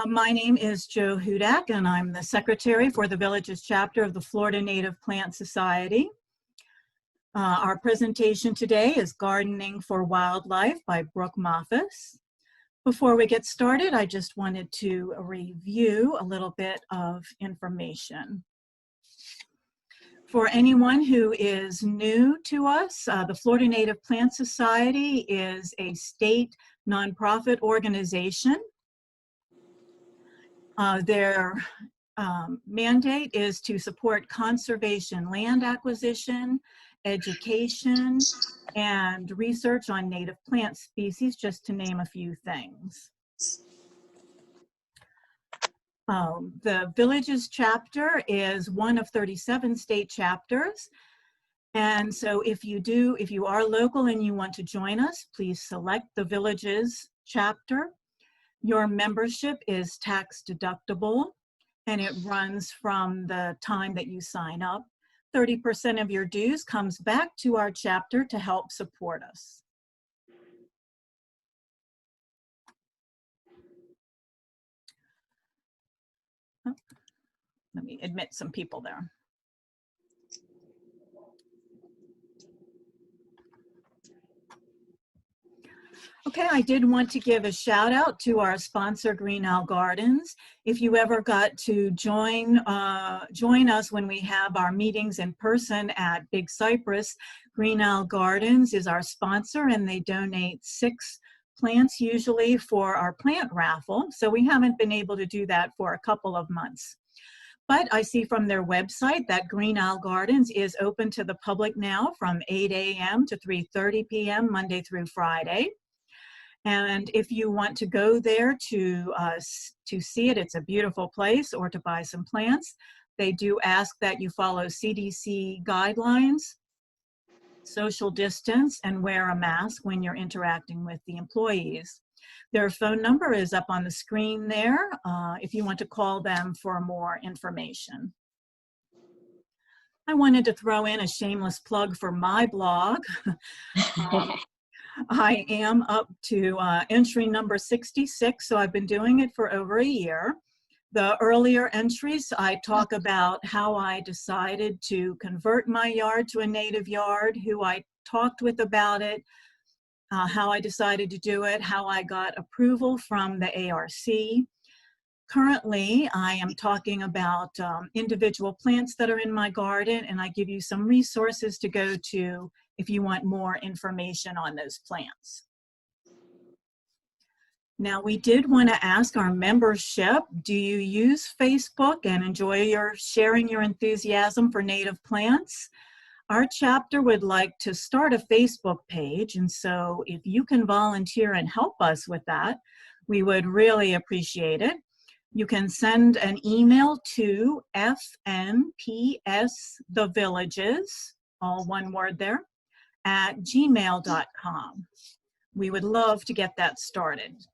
My name is Jo Hudak, and I'm the secretary for the Villages chapter of the Florida Native Plant Society. Our presentation today is Gardening for Wildlife by Brooke Moffis. Before we get started, I just wanted to review a little bit of information. For anyone who is new to us, the Florida Native Plant Society is a state nonprofit organization. Their mandate is to support conservation, land acquisition, education, and research on native plant species, just to name a few things. The Villages chapter is one of 37 state chapters. And so if you are local and you want to join us, please select the Villages chapter. Your membership is tax deductible, and it runs from the time that you sign up. 30% of your dues comes back to our chapter to help support us. Oh, let me admit some people there. Okay, I did want to give a shout out to our sponsor, Green Owl Gardens. If you ever got to join us when we have our meetings in person at Big Cypress, Green Owl Gardens is our sponsor, and they donate 6 plants usually for our plant raffle. So we haven't been able to do that for a couple of months. But I see from their website that Green Owl Gardens is open to the public now from 8 a.m. to 3:30 p.m. Monday through Friday. And if you want to go there to see it, it's a beautiful place, or to buy some plants, they do ask that you follow CDC guidelines, social distance, and wear a mask when you're interacting with the employees. Their phone number is up on the screen there if you want to call them for more information. I wanted to throw in a shameless plug for my blog. I am up to entry number 66, so I've been doing it for over a year. The earlier entries, I talk about how I decided to convert my yard to a native yard, who I talked with about it, how I decided to do it, how I got approval from the ARC. Currently, I am talking about individual plants that are in my garden, and I give you some resources to go to if you want more information on those plants. Now, we did want to ask our membership, do you use Facebook and enjoy sharing your enthusiasm for native plants? Our chapter would like to start a Facebook page, and so if you can volunteer and help us with that, we would really appreciate it. You can send an email to fnpsthevillages, all one word there, @gmail.com. We would love to get that started.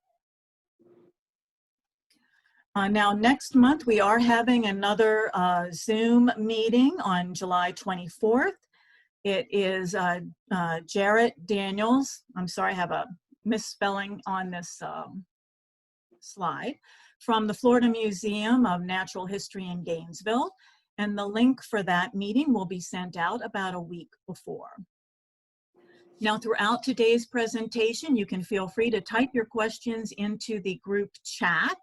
Now, next month, we are having another Zoom meeting on July 24th. It is Jarrett Daniels. I'm sorry, I have a misspelling on this slide. From the Florida Museum of Natural History in Gainesville. And the link for that meeting will be sent out about a week before. Now, throughout today's presentation, you can feel free to type your questions into the group chat.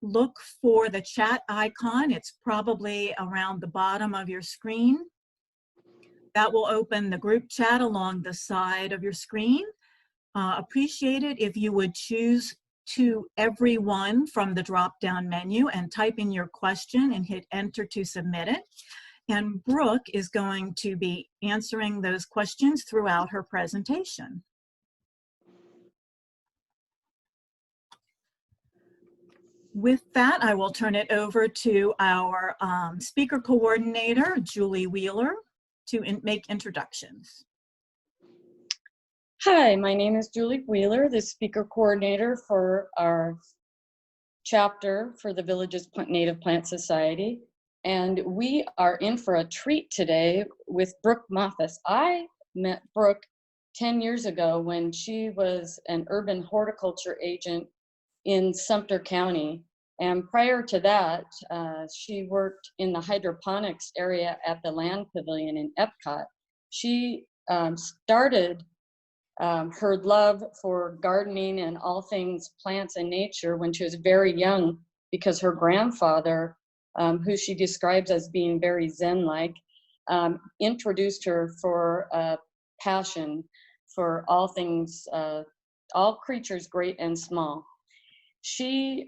Look for the chat icon. It's probably around the bottom of your screen. That will open the group chat along the side of your screen. Appreciate it if you would choose to everyone from the drop-down menu and type in your question and hit enter to submit it. And Brooke is going to be answering those questions throughout her presentation. With that, I will turn it over to our speaker coordinator, Julie Wheeler, to make introductions. Hi, my name is Julie Wheeler, the speaker coordinator for our chapter for the Villages Native Plant Society. And we are in for a treat today with Brooke Moffis. I met Brooke 10 years ago when she was an urban horticulture agent in Sumter County. And prior to that, she worked in the hydroponics area at the Land Pavilion in Epcot. She started her love for gardening and all things plants and nature when she was very young, because her grandfather, who she describes as being very Zen-like, introduced her for a passion for all things, all creatures great and small. She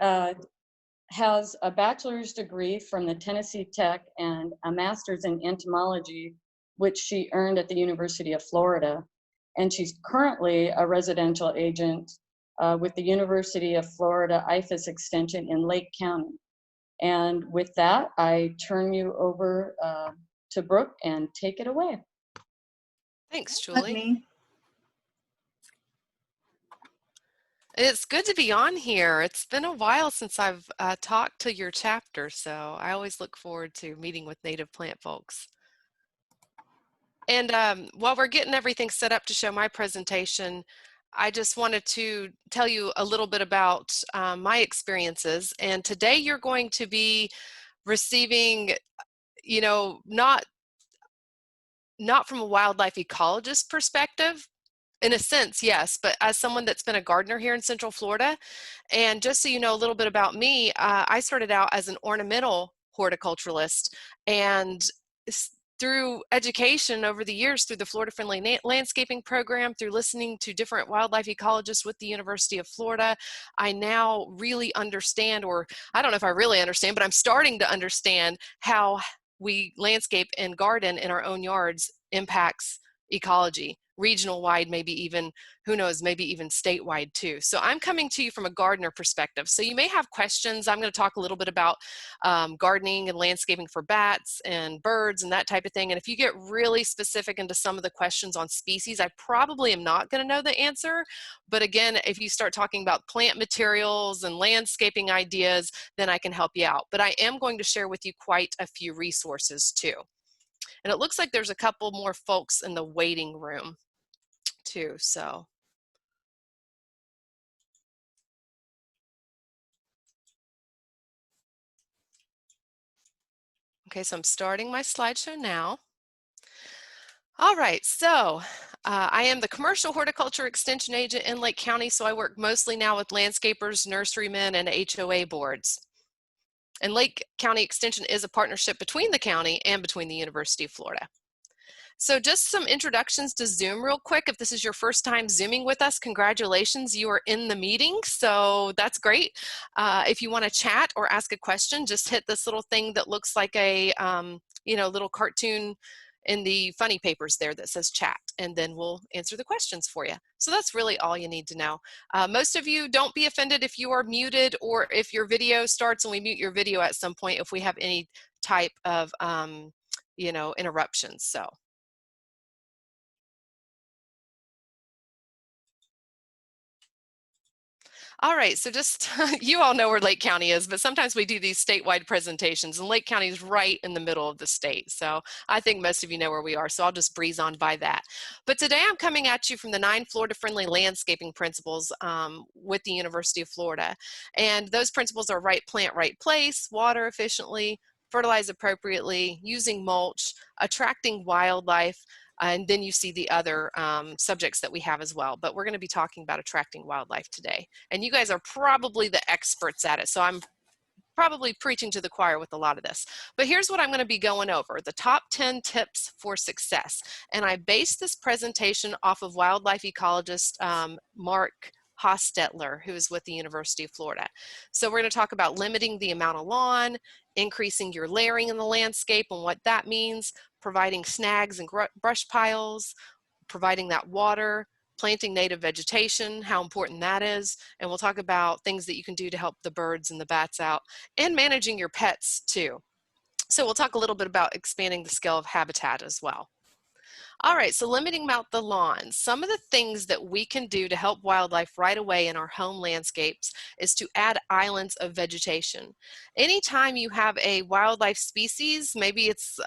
has a bachelor's degree from the Tennessee Tech and a master's in entomology, which she earned at the University of Florida. And she's currently a residential agent with the University of Florida IFAS extension in Lake County. And with that, I turn you over to Brooke and take it away. Thanks, Julie. Me. It's good to be on here. It's been a while since I've talked to your chapter, so I always look forward to meeting with native plant folks. And while we're getting everything set up to show my presentation, I just wanted to tell you a little bit about my experiences. And today you're going to be receiving, you know, not from a wildlife ecologist perspective. In a sense, yes, but as someone that's been a gardener here in Central Florida, and just so you know a little bit about me, I started out as an ornamental horticulturalist, and through education over the years, through the Florida Friendly Landscaping Program, through listening to different wildlife ecologists with the University of Florida, I now really understand, or I don't know if I really understand, but I'm starting to understand how we landscape and garden in our own yards impacts ecology, regional wide, maybe even, who knows, maybe even statewide too. So I'm coming to you from a gardener perspective. So you may have questions. I'm going to talk a little bit about gardening and landscaping for bats and birds and that type of thing. And if you get really specific into some of the questions on species, I probably am not going to know the answer. But again, if you start talking about plant materials and landscaping ideas, then I can help you out. But I am going to share with you quite a few resources too. And it looks like there's a couple more folks in the waiting room too, so. Okay, so I'm starting my slideshow now. All right, so I am the commercial horticulture extension agent in Lake County, so I work mostly now with landscapers, nurserymen, and HOA boards. And Lake County Extension is a partnership between the county and between the University of Florida. So just some introductions to Zoom real quick. If this is your first time Zooming with us, congratulations, you are in the meeting, so that's great. If you want to chat or ask a question, just hit this little thing that looks like a you know, little cartoon in the funny papers there that says chat, and then we'll answer the questions for you. So that's really all you need to know. Most of you, don't be offended if you are muted or if your video starts and we mute your video at some point if we have any type of you know, interruptions. So. All right, so just, you all know where Lake County is, but sometimes we do these statewide presentations, and Lake County is right in the middle of the state. So I think most of you know where we are, so I'll just breeze on by that. But today I'm coming at you from the 9 Florida-friendly landscaping principles with the University of Florida. And those principles are right plant, right place, water efficiently, fertilize appropriately, using mulch, attracting wildlife, and then you see the other subjects that we have as well. But we're going to be talking about attracting wildlife today. And you guys are probably the experts at it. So I'm probably preaching to the choir with a lot of this. But here's what I'm going to be going over: the top 10 tips for success. And I based this presentation off of wildlife ecologist Mark Hostetler, who is with the University of Florida. So we're going to talk about limiting the amount of lawn, increasing your layering in the landscape and what that means, providing snags and brush piles, providing that water, planting native vegetation, how important that is, and we'll talk about things that you can do to help the birds and the bats out, and managing your pets too. So we'll talk a little bit about expanding the scale of habitat as well. All right, so limiting out the lawns. Some of the things that we can do to help wildlife right away in our home landscapes is to add islands of vegetation. Anytime you have a wildlife species, maybe it's,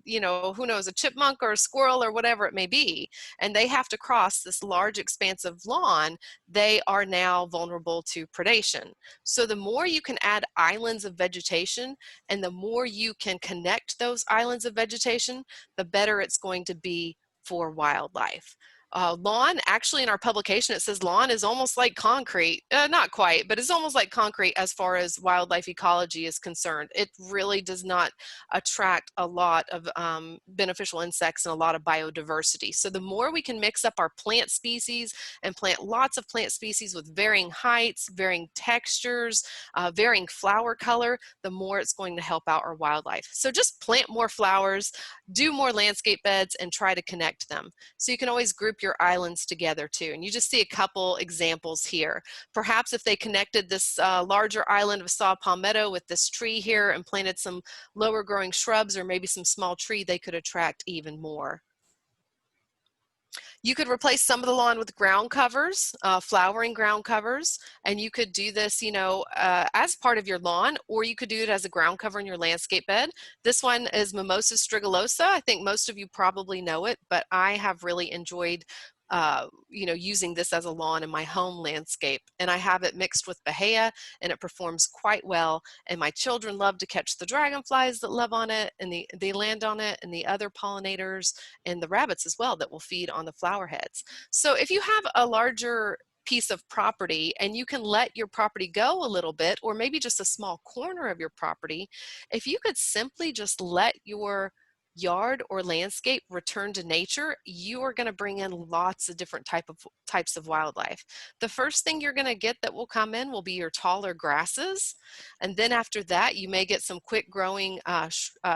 you know, who knows, a chipmunk or a squirrel or whatever it may be, and they have to cross this large expanse of lawn, they are now vulnerable to predation. So the more you can add islands of vegetation and the more you can connect those islands of vegetation, the better it's going to be for wildlife. Lawn, actually in our publication it says lawn is almost like concrete. Not quite, but it's almost like concrete as far as wildlife ecology is concerned. It really does not attract a lot of beneficial insects and a lot of biodiversity. So the more we can mix up our plant species and plant lots of plant species with varying heights, varying textures, varying flower color, the more it's going to help out our wildlife. So just plant more flowers, do more landscape beds, and try to connect them. So you can always group your islands together too. And you just see a couple examples here. Perhaps if they connected this larger island of saw palmetto with this tree here and planted some lower growing shrubs or maybe some small tree, they could attract even more. You could replace some of the lawn with ground covers, flowering ground covers, and you could do this, you know, as part of your lawn, or you could do it as a ground cover in your landscape bed. This one is Mimosa strigolosa. I think most of you probably know it, but I have really enjoyed you know, using this as a lawn in my home landscape. And I have it mixed with bahia, and it performs quite well. And my children love to catch the dragonflies that love on it, and they land on it, and the other pollinators, and the rabbits as well that will feed on the flower heads. So if you have a larger piece of property and you can let your property go a little bit, or maybe just a small corner of your property, if you could simply just let your yard or landscape return to nature, you are going to bring in lots of different types of wildlife. The first thing you're going to get that will come in will be your taller grasses, and then after that you may get some quick growing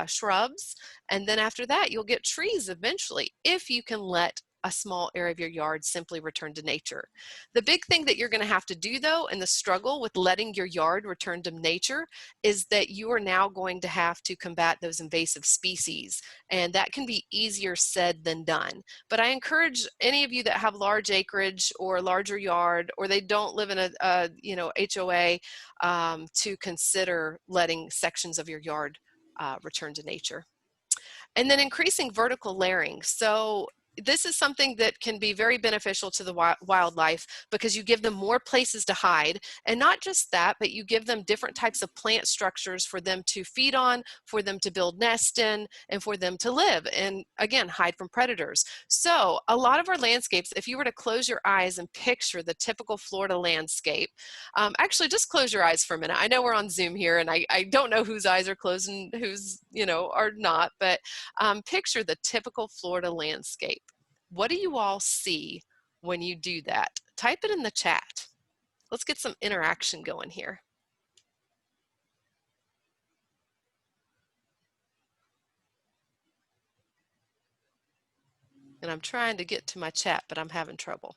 shrubs, and then after that you'll get trees eventually if you can let a small area of your yard simply return to nature. The big thing that you're going to have to do though, and the struggle with letting your yard return to nature, is that you are now going to have to combat those invasive species, and that can be easier said than done. But I encourage any of you that have large acreage or a larger yard, or they don't live in a you know, HOA, to consider letting sections of your yard return to nature. And then increasing vertical layering. So this is something that can be very beneficial to the wildlife because you give them more places to hide. And not just that, but you give them different types of plant structures for them to feed on, for them to build nests in, and for them to live and, again, hide from predators. So a lot of our landscapes, if you were to close your eyes and picture the typical Florida landscape, actually just close your eyes for a minute. I know we're on Zoom here and I don't know whose eyes are closed and whose, you know, are not, but picture the typical Florida landscape. What do you all see when you do that? Type it in the chat. Let's get some interaction going here. And I'm trying to get to my chat, but I'm having trouble.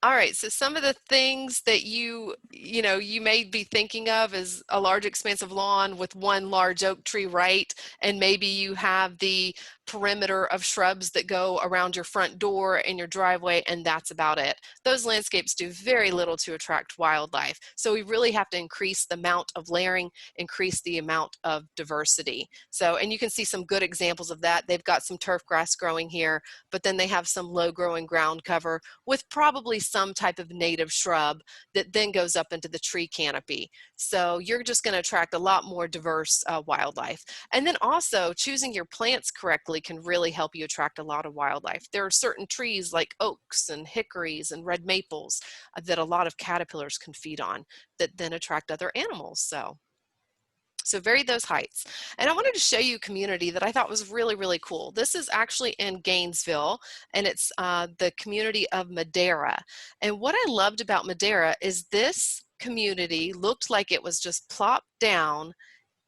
All right, so some of the things that you may be thinking of is a large expanse of lawn with one large oak tree, right? And maybe you have the perimeter of shrubs that go around your front door and your driveway, and that's about it. Those landscapes do very little to attract wildlife. So we really have to increase the amount of layering, increase the amount of diversity. So, and you can see some good examples of that. They've got some turf grass growing here, but then they have some low growing ground cover with probably some type of native shrub that then goes up into the tree canopy. So you're just going to attract a lot more diverse wildlife. And then also choosing your plants correctly can really help you attract a lot of wildlife. There are certain trees like oaks and hickories and red maples that a lot of caterpillars can feed on that then attract other animals. So vary those heights. And I wanted to show you a community that I thought was really, really cool. This is actually in Gainesville, and it's the community of Madera. And what I loved about Madera is this community looked like it was just plopped down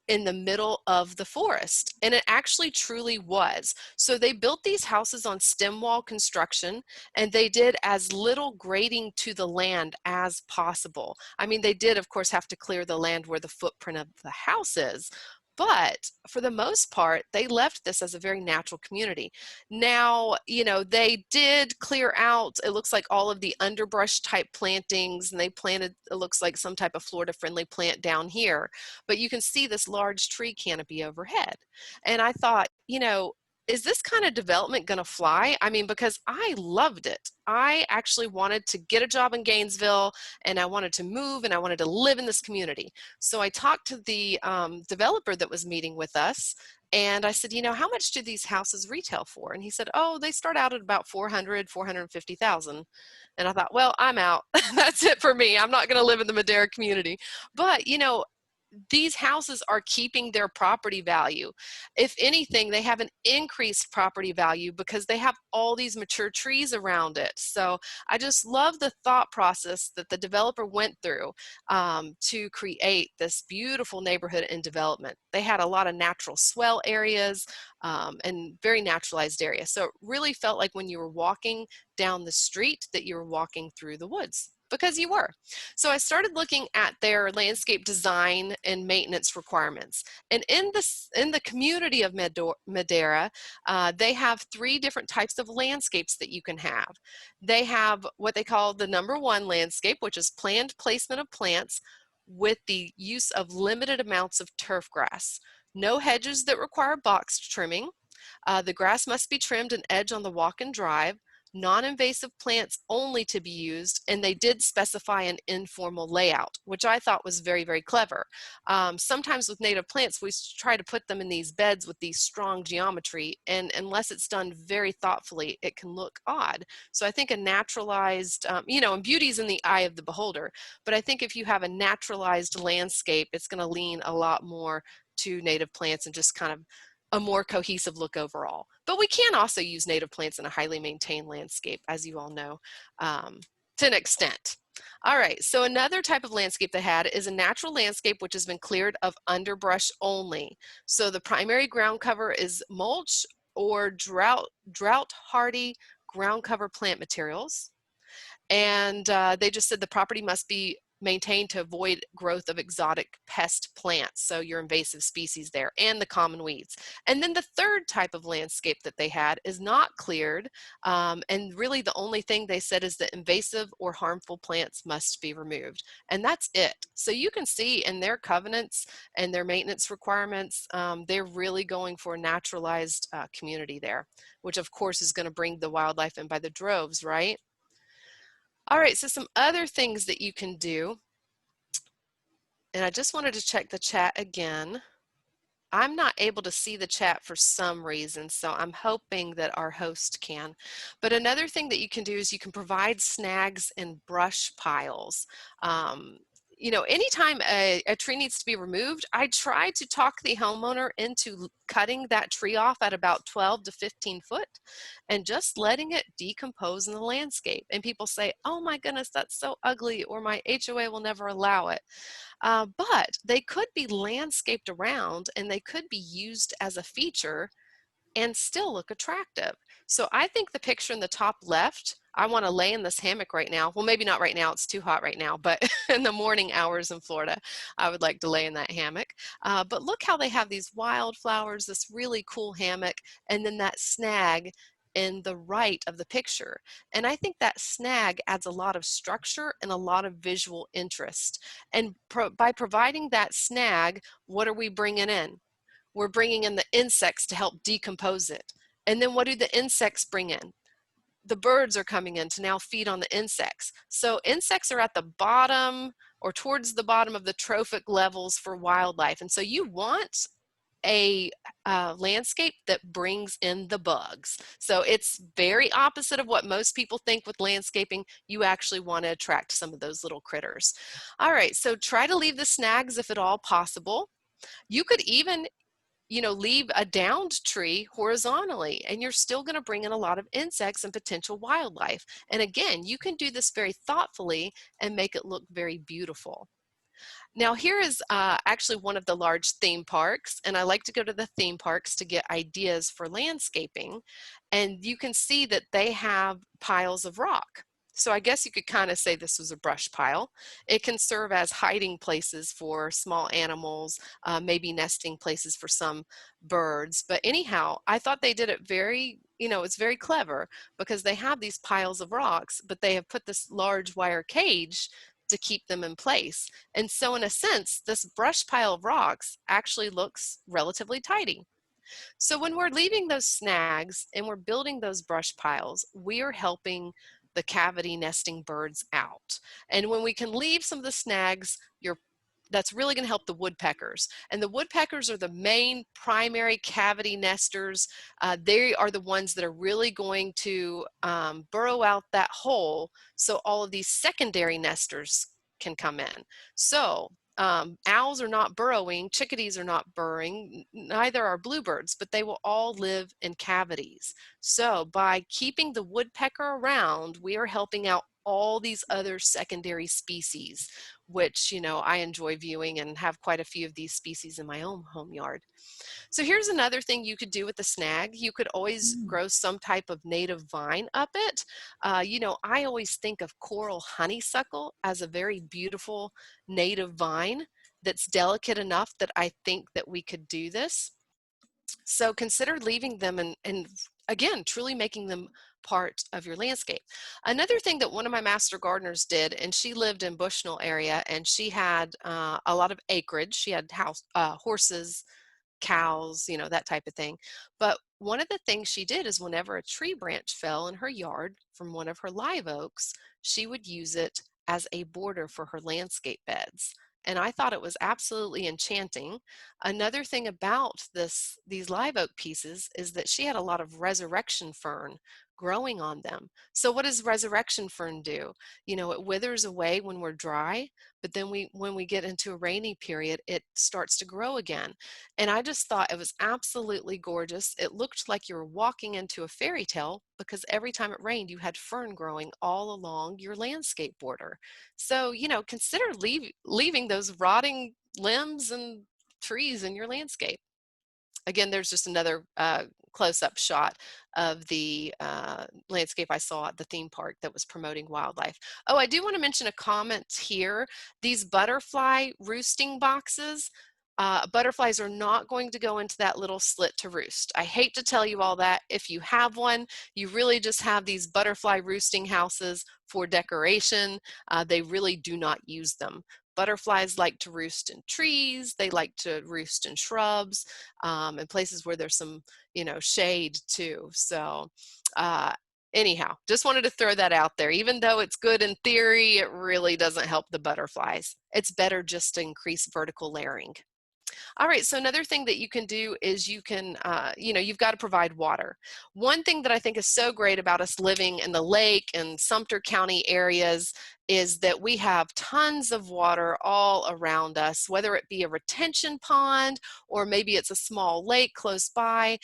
in the middle of the forest, and it actually truly was. So they built these houses on stem wall construction, and they did as little grading to the land as possible. I mean, they did of course have to clear the land where the footprint of the house is, But for the most part, they left this as a very natural community. Now, you know, they did clear out, it looks like, all of the underbrush type plantings, and they planted, it looks like, some type of Florida friendly plant down here. But you can see this large tree canopy overhead. And I thought, you know, is this kind of development going to fly? I mean, because I loved it. I actually wanted to get a job in Gainesville, and I wanted to move, and I wanted to live in this community. So I talked to the developer that was meeting with us, and I said, you know, how much do these houses retail for? And he said, oh, they start out at about 450,000. And I thought, well, I'm out. That's it for me. I'm not going to live in the Madera community. But, you know, these houses are keeping their property value. If anything, they have an increased property value because they have all these mature trees around it. So I just love the thought process that the developer went through to create this beautiful neighborhood and development. They had a lot of natural swell areas and very naturalized areas. So it really felt like when you were walking down the street that you were walking through the woods, because you were. So I started looking at their landscape design and maintenance requirements. And in the community of Madera, they have 3 different types of landscapes that you can have. They have what they call the #1 landscape, which is planned placement of plants with the use of limited amounts of turf grass. No hedges that require box trimming. The grass must be trimmed an edge on the walk and drive. Non-invasive plants only to be used, and they did specify an informal layout, which I thought was very, very clever. Sometimes with native plants, we try to put them in these beds with these strong geometry, and unless it's done very thoughtfully, it can look odd. So I think a naturalized, you know, and beauty's in the eye of the beholder, but I think if you have a naturalized landscape, it's going to lean a lot more to native plants and just kind of a more cohesive look overall. But we can also use native plants in a highly maintained landscape, as you all know, to an extent. All right, so another type of landscape they had is a natural landscape which has been cleared of underbrush only. So the primary ground cover is mulch or drought hardy ground cover plant materials. And they just said the property must be maintained to avoid growth of exotic pest plants, so your invasive species there, and the common weeds. And then the third type of landscape that they had is not cleared, and really the only thing they said is that invasive or harmful plants must be removed, and that's it. So you can see in their covenants and their maintenance requirements, they're really going for a naturalized community there, which of course is going to bring the wildlife in by the droves, right? All right, so some other things that you can do, and I just wanted to check the chat again. I'm not able to see the chat for some reason, so I'm hoping that our host can. But another thing that you can do is you can provide snags and brush piles. You know, anytime a tree needs to be removed, I try to talk the homeowner into cutting that tree off at about 12 to 15 foot and just letting it decompose in the landscape. And people say, oh my goodness, that's so ugly, or my HOA will never allow it. But they could be landscaped around and they could be used as a feature and still look attractive. So I think the picture in the top left, I want to lay in this hammock right now. Well, maybe not right now, it's too hot right now, but in the morning hours in Florida, I would like to lay in that hammock. But look how they have these wildflowers, this really cool hammock, and then that snag in the right of the picture. And I think that snag adds a lot of structure and a lot of visual interest. And by providing that snag, what are we bringing in? We're bringing in the insects to help decompose it. And then what do the insects bring in? The birds are coming in to now feed on the insects. So insects are at the bottom or towards the bottom of the trophic levels for wildlife. And so you want a landscape that brings in the bugs. So it's very opposite of what most people think with landscaping. You actually want to attract some of those little critters. All right, so try to leave the snags if at all possible. You could even, you know, leave a downed tree horizontally, and you're still going to bring in a lot of insects and potential wildlife. And again, you can do this very thoughtfully and make it look very beautiful. Now here is actually one of the large theme parks, and I like to go to the theme parks to get ideas for landscaping. And you can see that they have piles of rock. So I guess you could kind of say this was a brush pile. It can serve as hiding places for small animals, maybe nesting places for some birds. But anyhow, I thought they did it very, it's very clever because they have these piles of rocks, but they have put this large wire cage to keep them in place. And so in a sense, this brush pile of rocks actually looks relatively tidy. So when we're leaving those snags and we're building those brush piles, we are helping the cavity nesting birds out. And when we can leave some of the snags, that's really going to help the woodpeckers. And the woodpeckers are the main primary cavity nesters. They are the ones that are really going to burrow out that hole so all of these secondary nesters can come in. So owls are not burrowing, chickadees are not burrowing, neither are bluebirds, but they will all live in cavities. So by keeping the woodpecker around, we are helping out all these other secondary species, which, I enjoy viewing and have quite a few of these species in my own home yard. So here's another thing you could do with the snag. You could always grow some type of native vine up it. I always think of coral honeysuckle as a very beautiful native vine that's delicate enough that I think that we could do this. So consider leaving them and again, truly making them part of your landscape. Another thing that one of my master gardeners did, and she lived in Bushnell area, and she had a lot of acreage. She had horses, cows, that type of thing. But one of the things she did is whenever a tree branch fell in her yard from one of her live oaks, she would use it as a border for her landscape beds. And I thought it was absolutely enchanting. Another thing about these live oak pieces is that she had a lot of resurrection fern growing on them. So what does resurrection fern do? It withers away when we're dry, but then when we get into a rainy period, it starts to grow again. And I just thought it was absolutely gorgeous. It looked like you were walking into a fairy tale because every time it rained, you had fern growing all along your landscape border. So, consider leaving those rotting limbs and trees in your landscape. Again, there's just another close-up shot of the landscape I saw at the theme park that was promoting wildlife. Oh, I do want to mention a comment here. These butterfly roosting boxes, butterflies are not going to go into that little slit to roost. I hate to tell you all that. If you have one, you really just have these butterfly roosting houses for decoration. They really do not use them. Butterflies like to roost in trees. They like to roost in shrubs and places where there's some, shade too. So anyhow, just wanted to throw that out there. Even though it's good in theory, it really doesn't help the butterflies. It's better just to increase vertical layering. All right, so another thing that you can do is you can, you've got to provide water. One thing that I think is so great about us living in the Lake and Sumter County areas is that we have tons of water all around us, whether it be a retention pond or maybe it's a small lake close by.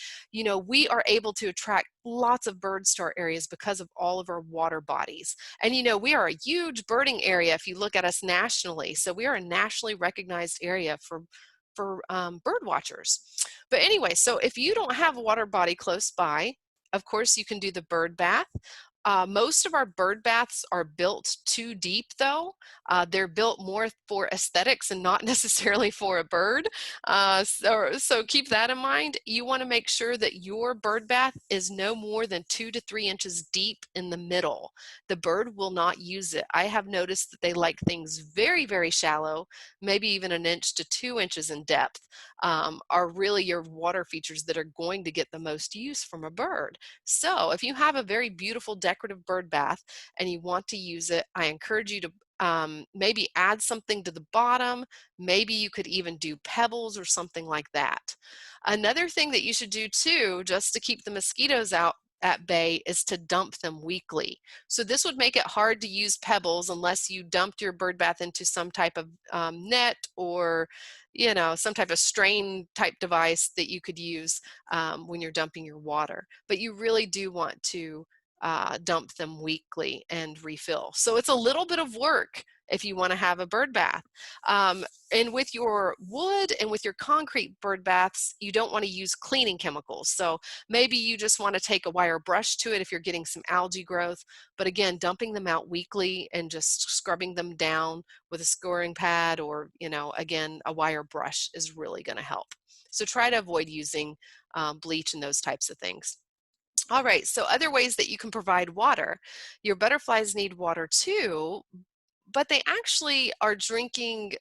We are able to attract lots of birds to our areas because of all of our water bodies. And we are a huge birding area if you look at us nationally. So we are a nationally recognized area for bird watchers. But anyway, so if you don't have a water body close by, of course you can do the bird bath. Most of our bird baths are built too deep though. They're built more for aesthetics and not necessarily for a bird. So keep that in mind. You want to make sure that your bird bath is no more than 2 to 3 inches deep in the middle. The bird will not use it. I have noticed that they like things very, very shallow, maybe even 1 inch to 2 inches in depth, are really your water features that are going to get the most use from a bird. So if you have a very beautiful decorative bird bath and you want to use it, I encourage you to maybe add something to the bottom. Maybe you could even do pebbles or something like that. Another thing that you should do too, just to keep the mosquitoes out at bay, is to dump them weekly. So this would make it hard to use pebbles unless you dumped your bird bath into some type of net or some type of strain type device that you could use when you're dumping your water. But you really do want to dump them weekly and refill. So it's a little bit of work. if you want to have a bird bath. And with your wood and with your concrete bird baths, you don't want to use cleaning chemicals. So maybe you just want to take a wire brush to it if you're getting some algae growth. But again, dumping them out weekly and just scrubbing them down with a scouring pad or, again, a wire brush is really going to help. So try to avoid using bleach and those types of things. All right, so other ways that you can provide water. Your butterflies need water too, but they actually are drinking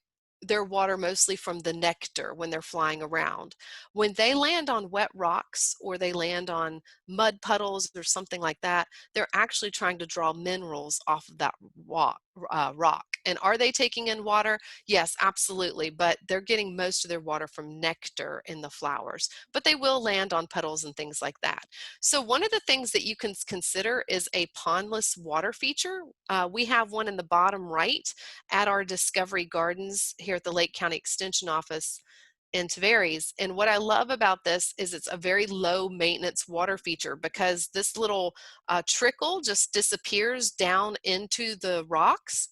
their water mostly from the nectar when they're flying around. When they land on wet rocks or they land on mud puddles or something like that, they're actually trying to draw minerals off of that rock. And are they taking in water? Yes, absolutely, but they're getting most of their water from nectar in the flowers, but they will land on puddles and things like that. So one of the things that you can consider is a pondless water feature. We have one in the bottom right at our Discovery Gardens here at the Lake County Extension Office in Tavares. And what I love about this is it's a very low maintenance water feature because this little trickle just disappears down into the rocks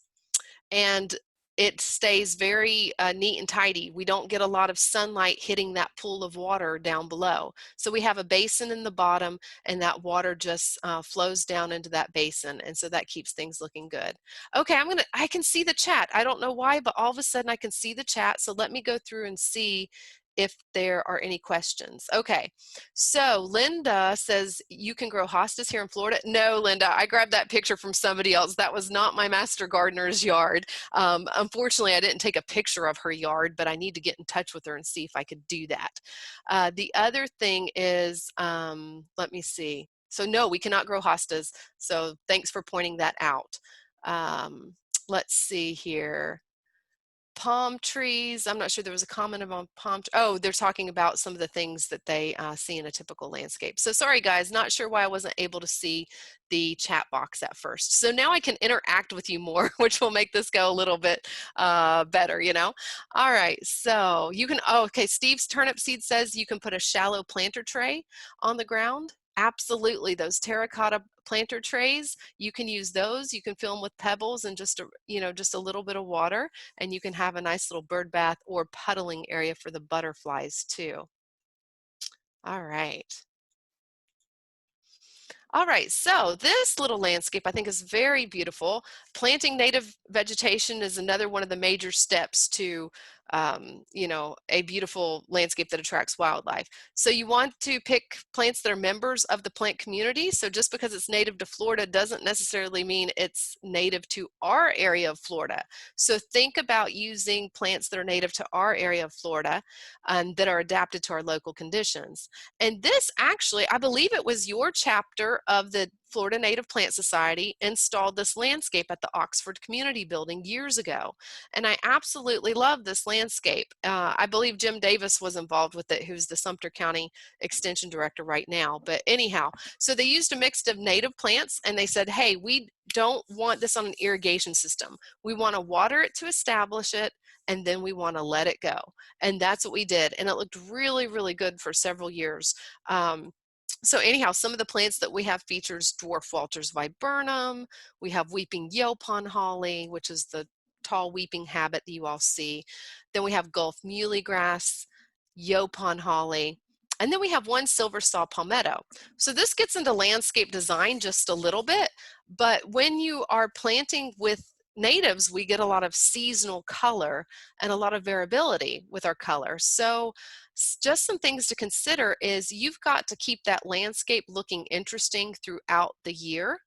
and it stays very neat and tidy. We don't get a lot of sunlight hitting that pool of water down below. So we have a basin in the bottom and that water just flows down into that basin. And so that keeps things looking good. Okay, I can see the chat. I don't know why, but all of a sudden I can see the chat. So let me go through and see if there are any questions. Okay, so Linda says, you can grow hostas here in Florida. No, Linda, I grabbed that picture from somebody else. That was not my master gardener's yard. Unfortunately, I didn't take a picture of her yard, but I need to get in touch with her and see if I could do that. The other thing is, let me see. So no, we cannot grow hostas. So thanks for pointing that out. Let's see here. Palm trees, I'm not sure there was a comment about oh, they're talking about some of the things that they see in a typical landscape. So sorry guys, not sure why I wasn't able to see the chat box at first. So now I can interact with you more, which will make this go a little bit better, All right, so you can, okay, Steve's turnip seed says you can put a shallow planter tray on the ground. Absolutely, those terracotta planter trays, you can use those. You can fill them with pebbles and just a little bit of water, and you can have a nice little bird bath or puddling area for the butterflies too. All right. All right, so this little landscape I think is very beautiful. Planting native vegetation is another one of the major steps to a beautiful landscape that attracts wildlife. So you want to pick plants that are members of the plant community. So just because it's native to Florida doesn't necessarily mean it's native to our area of Florida. So think about using plants that are native to our area of Florida that are adapted to our local conditions. And this actually, I believe it was your chapter of the Florida Native Plant Society installed this landscape at the Oxford Community Building years ago. And I absolutely love this landscape. I believe Jim Davis was involved with it, who's the Sumter County Extension Director right now. But anyhow, so they used a mix of native plants and they said, hey, we don't want this on an irrigation system. We want to water it to establish it, and then we want to let it go. And that's what we did. And it looked really, really good for several years. So anyhow, some of the plants that we have features dwarf Walter's viburnum. We have weeping Yaupon Holly, which is the tall weeping habit that you all see. Then we have Gulf Muley grass, Yaupon Holly, and then we have one silver saw palmetto. So this gets into landscape design just a little bit, but when you are planting with natives, we get a lot of seasonal color and a lot of variability with our color. So just some things to consider is you've got to keep that landscape looking interesting throughout the year.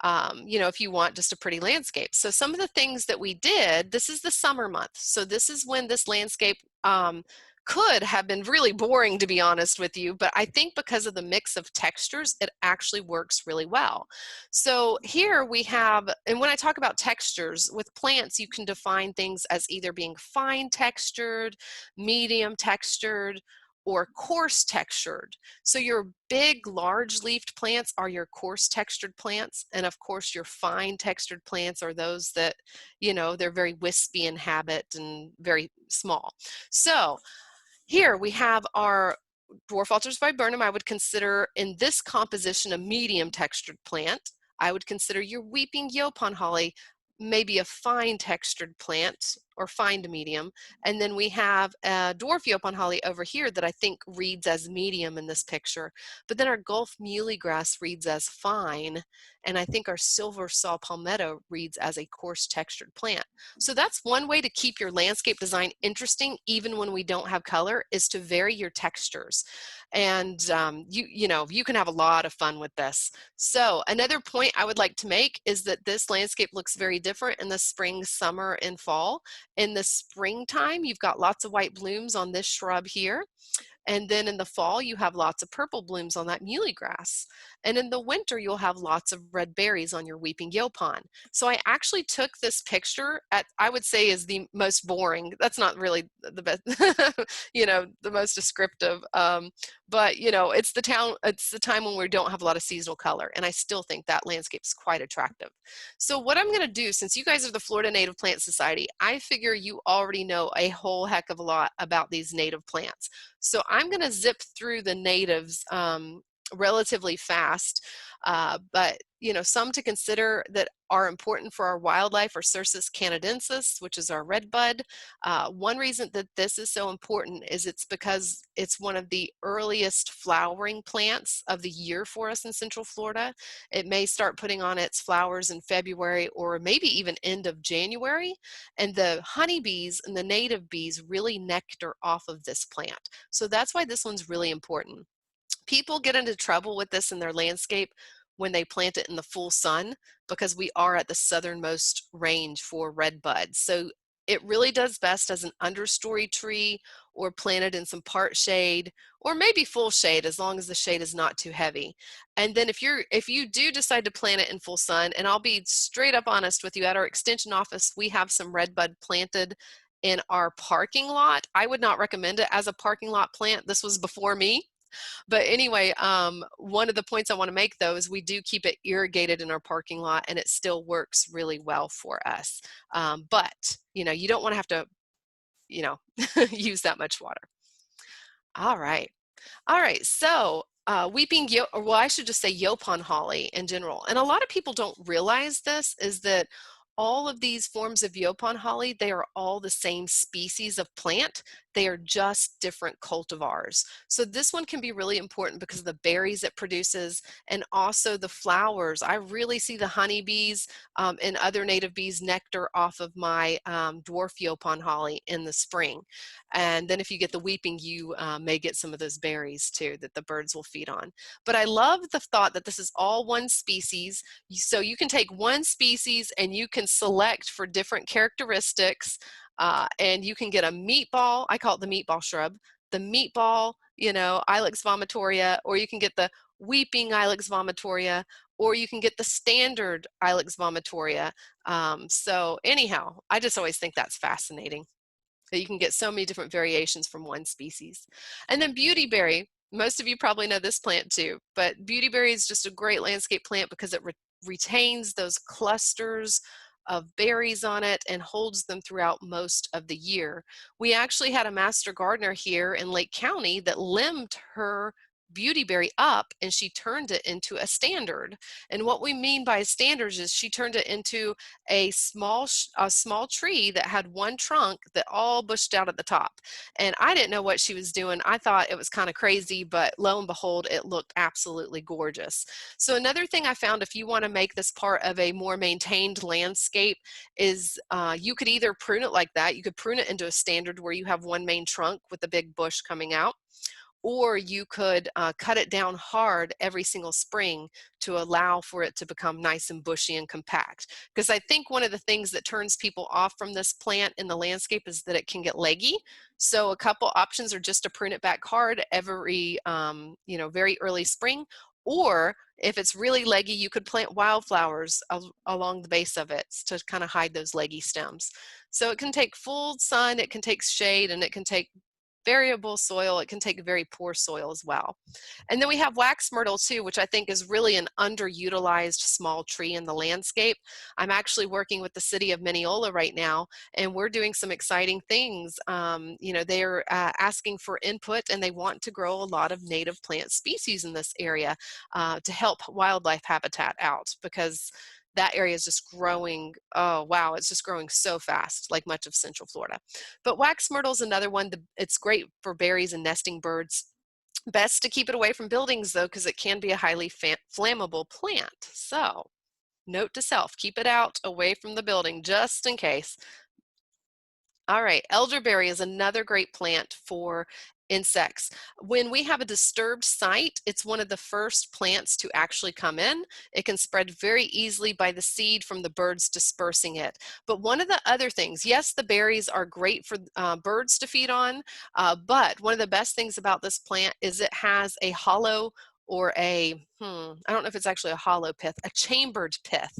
If you want just a pretty landscape. So some of the things that we did, this is the summer month. So this is when this landscape could have been really boring, to be honest with you, but I think because of the mix of textures, it actually works really well. So here we have, and when I talk about textures, with plants, you can define things as either being fine textured, medium textured, or coarse textured. So your big, large leafed plants are your coarse textured plants. And of course, your fine textured plants are those that, they're very wispy in habit and very small. So here we have our dwarf Walter's viburnum. I would consider in this composition a medium textured plant. I would consider your weeping Yaupon Holly maybe a fine textured plant or fine to medium. And then we have a dwarf Yaupon holly over here that I think reads as medium in this picture. But then our Gulf muley grass reads as fine. And I think our silver saw palmetto reads as a coarse textured plant. So that's one way to keep your landscape design interesting, even when we don't have color, is to vary your textures. And you can have a lot of fun with this. So another point I would like to make is that this landscape looks very different in the spring, summer, and fall. In the springtime, you've got lots of white blooms on this shrub here. And then in the fall, you have lots of purple blooms on that muley grass. And in the winter, you'll have lots of red berries on your weeping yaupon. So I actually took this picture at, I would say, is the most boring. That's not really the best, the most descriptive. But it's the time when we don't have a lot of seasonal color. And I still think that landscape is quite attractive. So what I'm going to do, since you guys are the Florida Native Plant Society, I figure you already know a whole heck of a lot about these native plants. So I'm going to zip through the natives relatively fast, but some to consider that are important for our wildlife are Cercis canadensis, which is our redbud. One reason that this is so important is it's because it's one of the earliest flowering plants of the year for us in Central Florida. It may start putting on its flowers in February or maybe even end of January. And the honeybees and the native bees really nectar off of this plant. So that's why this one's really important. People get into trouble with this in their landscape when they plant it in the full sun, because we are at the southernmost range for redbud. So it really does best as an understory tree or planted in some part shade or maybe full shade, as long as the shade is not too heavy. And then if you do decide to plant it in full sun, and I'll be straight up honest with you, at our extension office, we have some redbud planted in our parking lot. I would not recommend it as a parking lot plant. This was before me. But anyway, one of the points I want to make, though, is we do keep it irrigated in our parking lot, and it still works really well for us. But you don't want to have to, use that much water. All right. So I should just say Yaupon holly in general. And a lot of people don't realize this, is that all of these forms of Yaupon holly, they are all the same species of plant. They are just different cultivars. So this one can be really important because of the berries it produces and also the flowers. I really see the honeybees and other native bees nectar off of my dwarf Yaupon holly in the spring. And then if you get the weeping, you may get some of those berries too that the birds will feed on. But I love the thought that this is all one species. So you can take one species and you can select for different characteristics, and you can get a meatball. I call it the meatball shrub, the meatball, Ilex vomitoria, or you can get the weeping Ilex vomitoria, or you can get the standard Ilex vomitoria. So anyhow, I just always think that's fascinating, that you can get so many different variations from one species. And then beautyberry, most of you probably know this plant too, but beautyberry is just a great landscape plant because it retains those clusters of berries on it and holds them throughout most of the year. We actually had a master gardener here in Lake County that limbed her beautyberry up and she turned it into a standard. And what we mean by standards is she turned it into a small tree that had one trunk that all bushed out at the top. And I didn't know what she was doing. I thought it was kind of crazy, but lo and behold, it looked absolutely gorgeous. So another thing I found, if you want to make this part of a more maintained landscape, is you could either prune it like that. You could prune it into a standard where you have one main trunk with a big bush coming out. Or you could cut it down hard every single spring to allow for it to become nice and bushy and compact. Because I think one of the things that turns people off from this plant in the landscape is that it can get leggy. So a couple options are just to prune it back hard every, very early spring. Or if it's really leggy, you could plant wildflowers along the base of it to kind of hide those leggy stems. So it can take full sun, it can take shade, and it can take variable soil. It can take very poor soil as well. And then we have wax myrtle too, which I think is really an underutilized small tree in the landscape. I'm actually working with the city of Mineola right now, and we're doing some exciting things. They're asking for input, and they want to grow a lot of native plant species in this area to help wildlife habitat out, because that area is just growing. Oh, wow. It's just growing so fast, like much of Central Florida. But wax myrtle is another one. It's great for berries and nesting birds. Best to keep it away from buildings, though, because it can be a highly flammable plant. So, note to self, keep it out away from the building just in case. All right, elderberry is another great plant for insects. When we have a disturbed site, it's one of the first plants to actually come in. It can spread very easily by the seed from the birds dispersing it. But one of the other things, yes, the berries are great for birds to feed on, but one of the best things about this plant is it has a hollow or I don't know if it's actually a hollow pith, a chambered pith.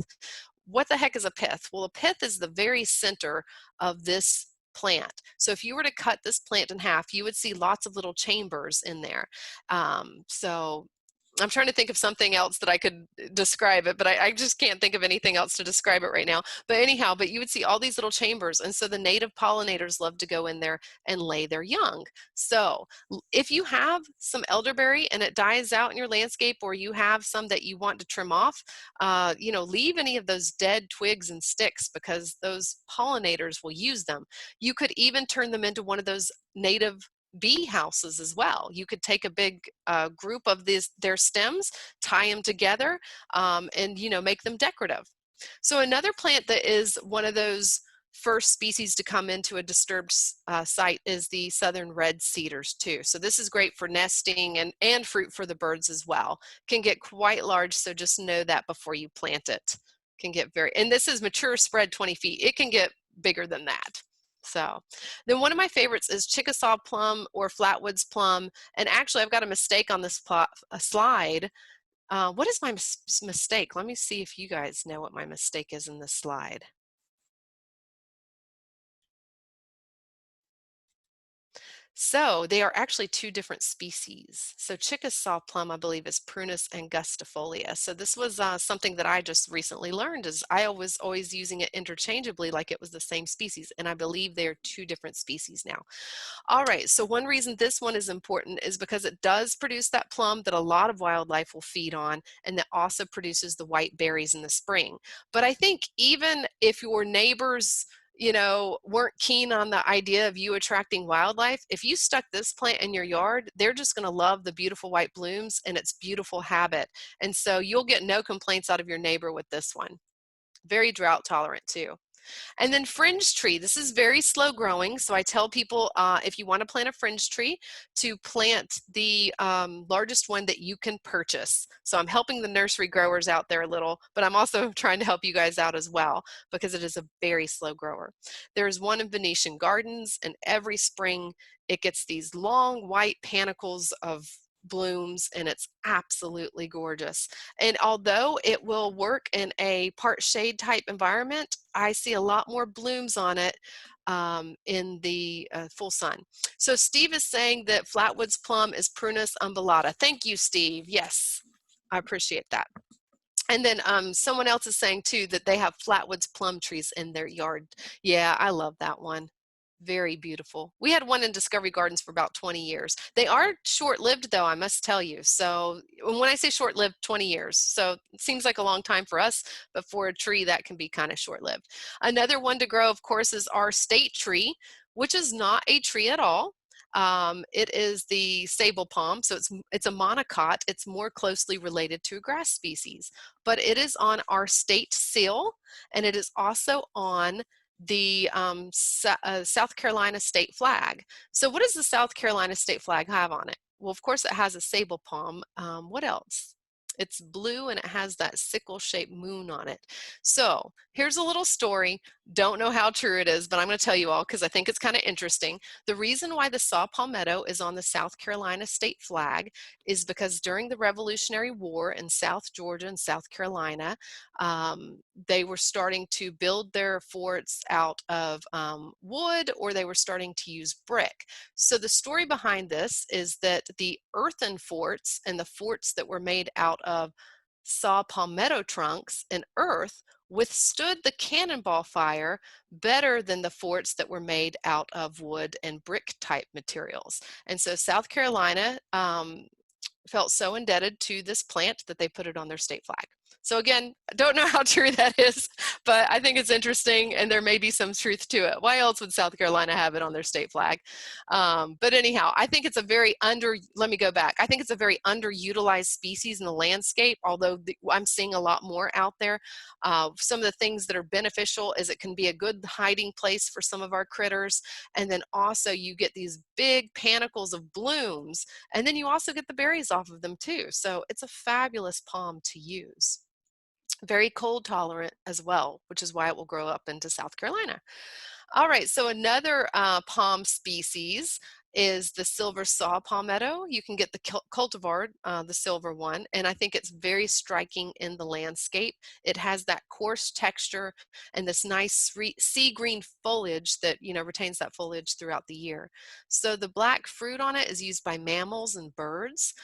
What the heck is a pith? Well, a pith is the very center of this plant. So if you were to cut this plant in half, you would see lots of little chambers in there. So I'm trying to think of something else that I could describe it, but I just can't think of anything else to describe it right now. But anyhow, but you would see all these little chambers. And so the native pollinators love to go in there and lay their young. So if you have some elderberry and it dies out in your landscape, or you have some that you want to trim off, leave any of those dead twigs and sticks, because those pollinators will use them. You could even turn them into one of those native bee houses as well. You could take a big group of their stems, tie them together, and make them decorative. So another plant that is one of those first species to come into a disturbed site is the southern red cedars too. So this is great for nesting and fruit for the birds as well. Can get quite large, so just know that before you plant it. Can get and this is mature spread 20 feet. It can get bigger than that. So then one of my favorites is Chickasaw plum or Flatwoods plum. And actually, I've got a mistake on this slide. What is my mistake? Let me see if you guys know what my mistake is in this slide. So they are actually two different species. So Chickasaw plum, I believe, is Prunus angustifolia. So this was something that I just recently learned, is I was always using it interchangeably like it was the same species, and I believe they're two different species now. All right, so one reason this one is important is because it does produce that plum that a lot of wildlife will feed on, and that also produces the white berries in the spring. But I think even if your neighbors weren't keen on the idea of you attracting wildlife, if you stuck this plant in your yard, they're just going to love the beautiful white blooms and its beautiful habit. And so you'll get no complaints out of your neighbor with this one. Very drought tolerant too. And then fringe tree, this is very slow growing. So I tell people if you want to plant a fringe tree, to plant the largest one that you can purchase. So I'm helping the nursery growers out there a little, but I'm also trying to help you guys out as well, because it is a very slow grower. There's one in Venetian Gardens, and every spring it gets these long white panicles of blooms, and it's absolutely gorgeous. And although it will work in a part shade type environment, I see a lot more blooms on it in the full sun. So Steve is saying that Flatwoods plum is Prunus umbellata. Thank you, Steve. Yes, I appreciate that. And then someone else is saying too that they have Flatwoods plum trees in their yard. Yeah, I love that one. Very beautiful. We had one in Discovery Gardens for about 20 years. They are short-lived though, I must tell you. So when I say short-lived, 20 years. So it seems like a long time for us, but for a tree that can be kind of short-lived. Another one to grow, of course, is our state tree, which is not a tree at all. It is the Sabal palm, so it's a monocot. It's more closely related to a grass species, but it is on our state seal, and it is also on the South Carolina state flag. So what does the South Carolina state flag have on it? Well, of course, it has a Sabal palm. What else? It's blue and it has that sickle-shaped moon on it. So here's a little story. Don't know how true it is, but I'm going to tell you all because I think it's kind of interesting. The reason why the saw palmetto is on the South Carolina state flag is because during the Revolutionary War in South Georgia and South Carolina, they were starting to build their forts out of wood, or they were starting to use brick. So the story behind this is that the earthen forts and the forts that were made out of saw palmetto trunks and earth withstood the cannonball fire better than the forts that were made out of wood and brick type materials. And so South Carolina felt so indebted to this plant that they put it on their state flag. So again, I don't know how true that is, but I think it's interesting, and there may be some truth to it. Why else would South Carolina have it on their state flag? But anyhow, I think it's a very let me go back. I think it's a very underutilized species in the landscape, although I'm seeing a lot more out there. Some of the things that are beneficial is it can be a good hiding place for some of our critters, and then also you get these big panicles of blooms, and then you also get the berries off of them too. So it's a fabulous palm to use. Very cold tolerant as well, which is why it will grow up into South Carolina. All right, so another palm species is the silver saw palmetto. You can get the cultivar, the silver one, and I think it's very striking in the landscape. It has that coarse texture and this nice sea green foliage that, you know, retains that foliage throughout the year. So the black fruit on it is used by mammals and birds.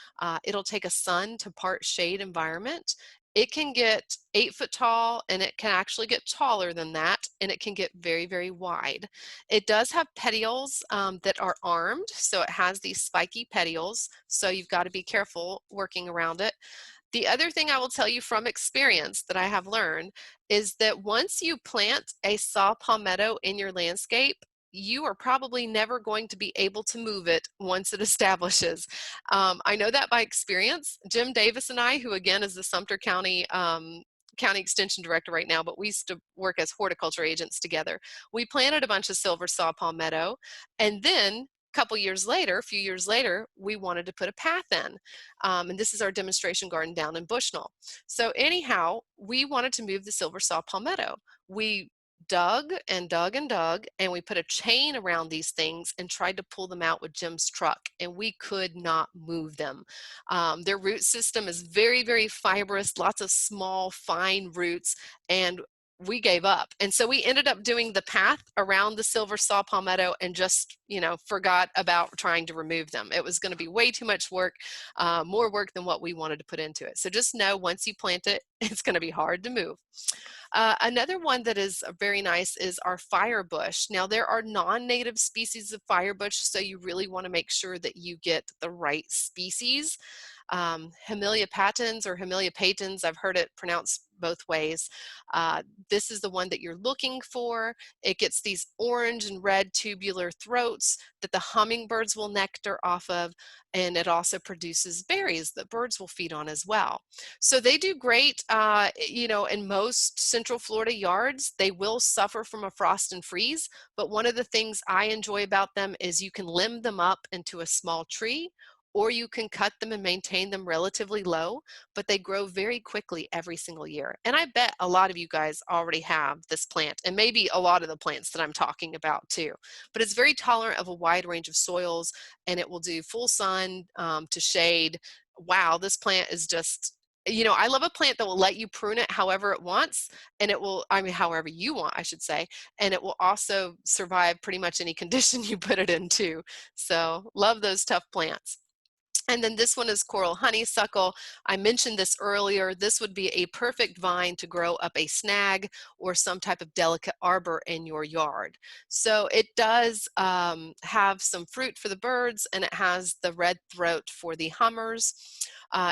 It'll take a sun to part shade environment. It can get 8 foot tall, and it can actually get taller than that, and it can get very, very wide. It does have petioles that are armed, so it has these spiky petioles, so you've got to be careful working around it. The other thing I will tell you from experience that I have learned is that once you plant a saw palmetto in your landscape, you are probably never going to be able to move it once it establishes. I know that by experience. Jim Davis and I, who again is the Sumter County County Extension Director right now, but we used to work as horticulture agents together. We planted a bunch of silver saw palmetto, and then a few years later, we wanted to put a path in. And this is our demonstration garden down in Bushnell. So anyhow, we wanted to move the silver saw palmetto. We dug and dug and dug, and we put a chain around these things and tried to pull them out with Jim's truck, and we could not move them. Their root system is very, very fibrous, lots of small, fine roots, and we gave up. And so we ended up doing the path around the silver saw palmetto and just, you know, forgot about trying to remove them. It was going to be way too much work, more work than what we wanted to put into it. So just know once you plant it, it's going to be hard to move. Another one that is very nice is our firebush. Now there are non-native species of firebush, so you really want to make sure that you get the right species. Hemilia patens or Hemilia patens, I've heard it pronounced both ways. This is the one that you're looking for. It gets these orange and red tubular throats that the hummingbirds will nectar off of, and it also produces berries that birds will feed on as well. So they do great, you know, in most Central Florida yards. They will suffer from a frost and freeze, but one of the things I enjoy about them is you can limb them up into a small tree, or you can cut them and maintain them relatively low, but they grow very quickly every single year. And I bet a lot of you guys already have this plant, and maybe a lot of the plants that I'm talking about too. But it's very tolerant of a wide range of soils, and it will do full sun to shade. Wow, this plant is just, you know, I love a plant that will let you prune it however it wants, and it will, I mean, however you want, I should say, and it will also survive pretty much any condition you put it into. So love those tough plants. And then this one is coral honeysuckle. I mentioned this earlier. This would be a perfect vine to grow up a snag or some type of delicate arbor in your yard. So it does have some fruit for the birds, and it has the red throat for the hummers.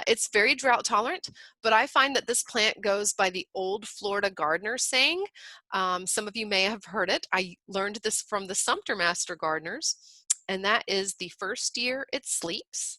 It's very drought tolerant, but I find that this plant goes by the old Florida gardener saying. Some of you may have heard it. I learned this from the Sumter Master Gardeners, and that is the first year it sleeps,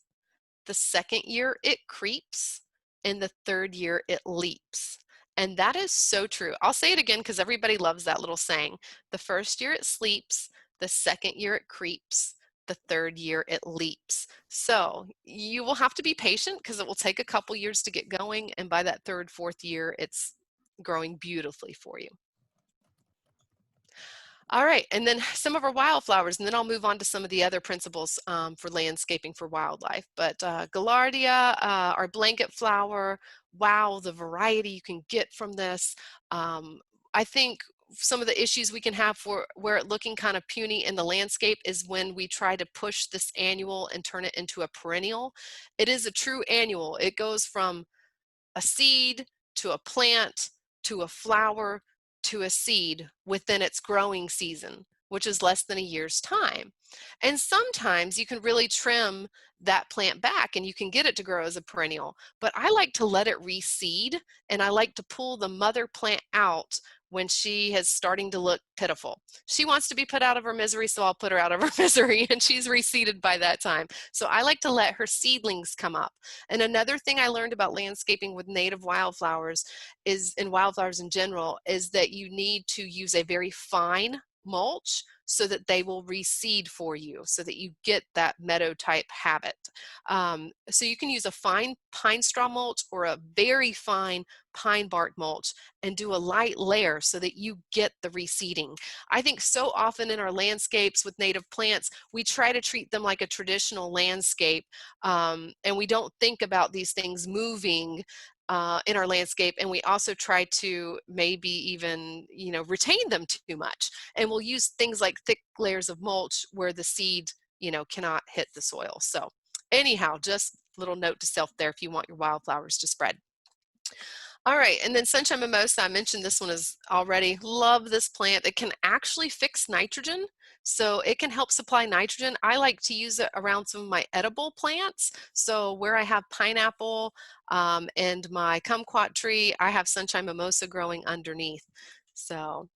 the second year it creeps, and the third year it leaps. And that is so true. I'll say it again because everybody loves that little saying. The first year it sleeps, the second year it creeps, the third year it leaps. So you will have to be patient because it will take a couple years to get going, and by that third, fourth year, it's growing beautifully for you. All right, and then some of our wildflowers, and then I'll move on to some of the other principles for landscaping for wildlife. But Gaillardia, our blanket flower, wow, the variety you can get from this. I think some of the issues we can have for where it looking kind of puny in the landscape is when we try to push this annual and turn it into a perennial. It is a true annual. It goes from a seed to a plant to a flower to a seed within its growing season. which is less than a year's time. And sometimes you can really trim that plant back and you can get it to grow as a perennial. But I like to let it reseed, and I like to pull the mother plant out when she is starting to look pitiful. She wants to be put out of her misery, so I'll put her out of her misery, and she's reseeded by that time. So I like to let her seedlings come up. And another thing I learned about landscaping with native wildflowers is, and wildflowers in general, is that you need to use a very fine mulch so that they will reseed for you, so that you get that meadow type habit. So you can use a fine pine straw mulch or a very fine pine bark mulch and do a light layer so that you get the reseeding. I think so often in our landscapes with native plants, we try to treat them like a traditional landscape, and we don't think about these things moving in our landscape, and we also try to maybe even, you know, retain them too much. And we'll use things like thick layers of mulch where the seed, you know, cannot hit the soil. So anyhow, just a little note to self there if you want your wildflowers to spread. All right, and then sunshine mimosa, I mentioned this one is already. Love this plant. It can actually fix nitrogen, so it can help supply nitrogen. I like to use it around some of my edible plants. So where I have pineapple and my kumquat tree, I have sunshine mimosa growing underneath. So,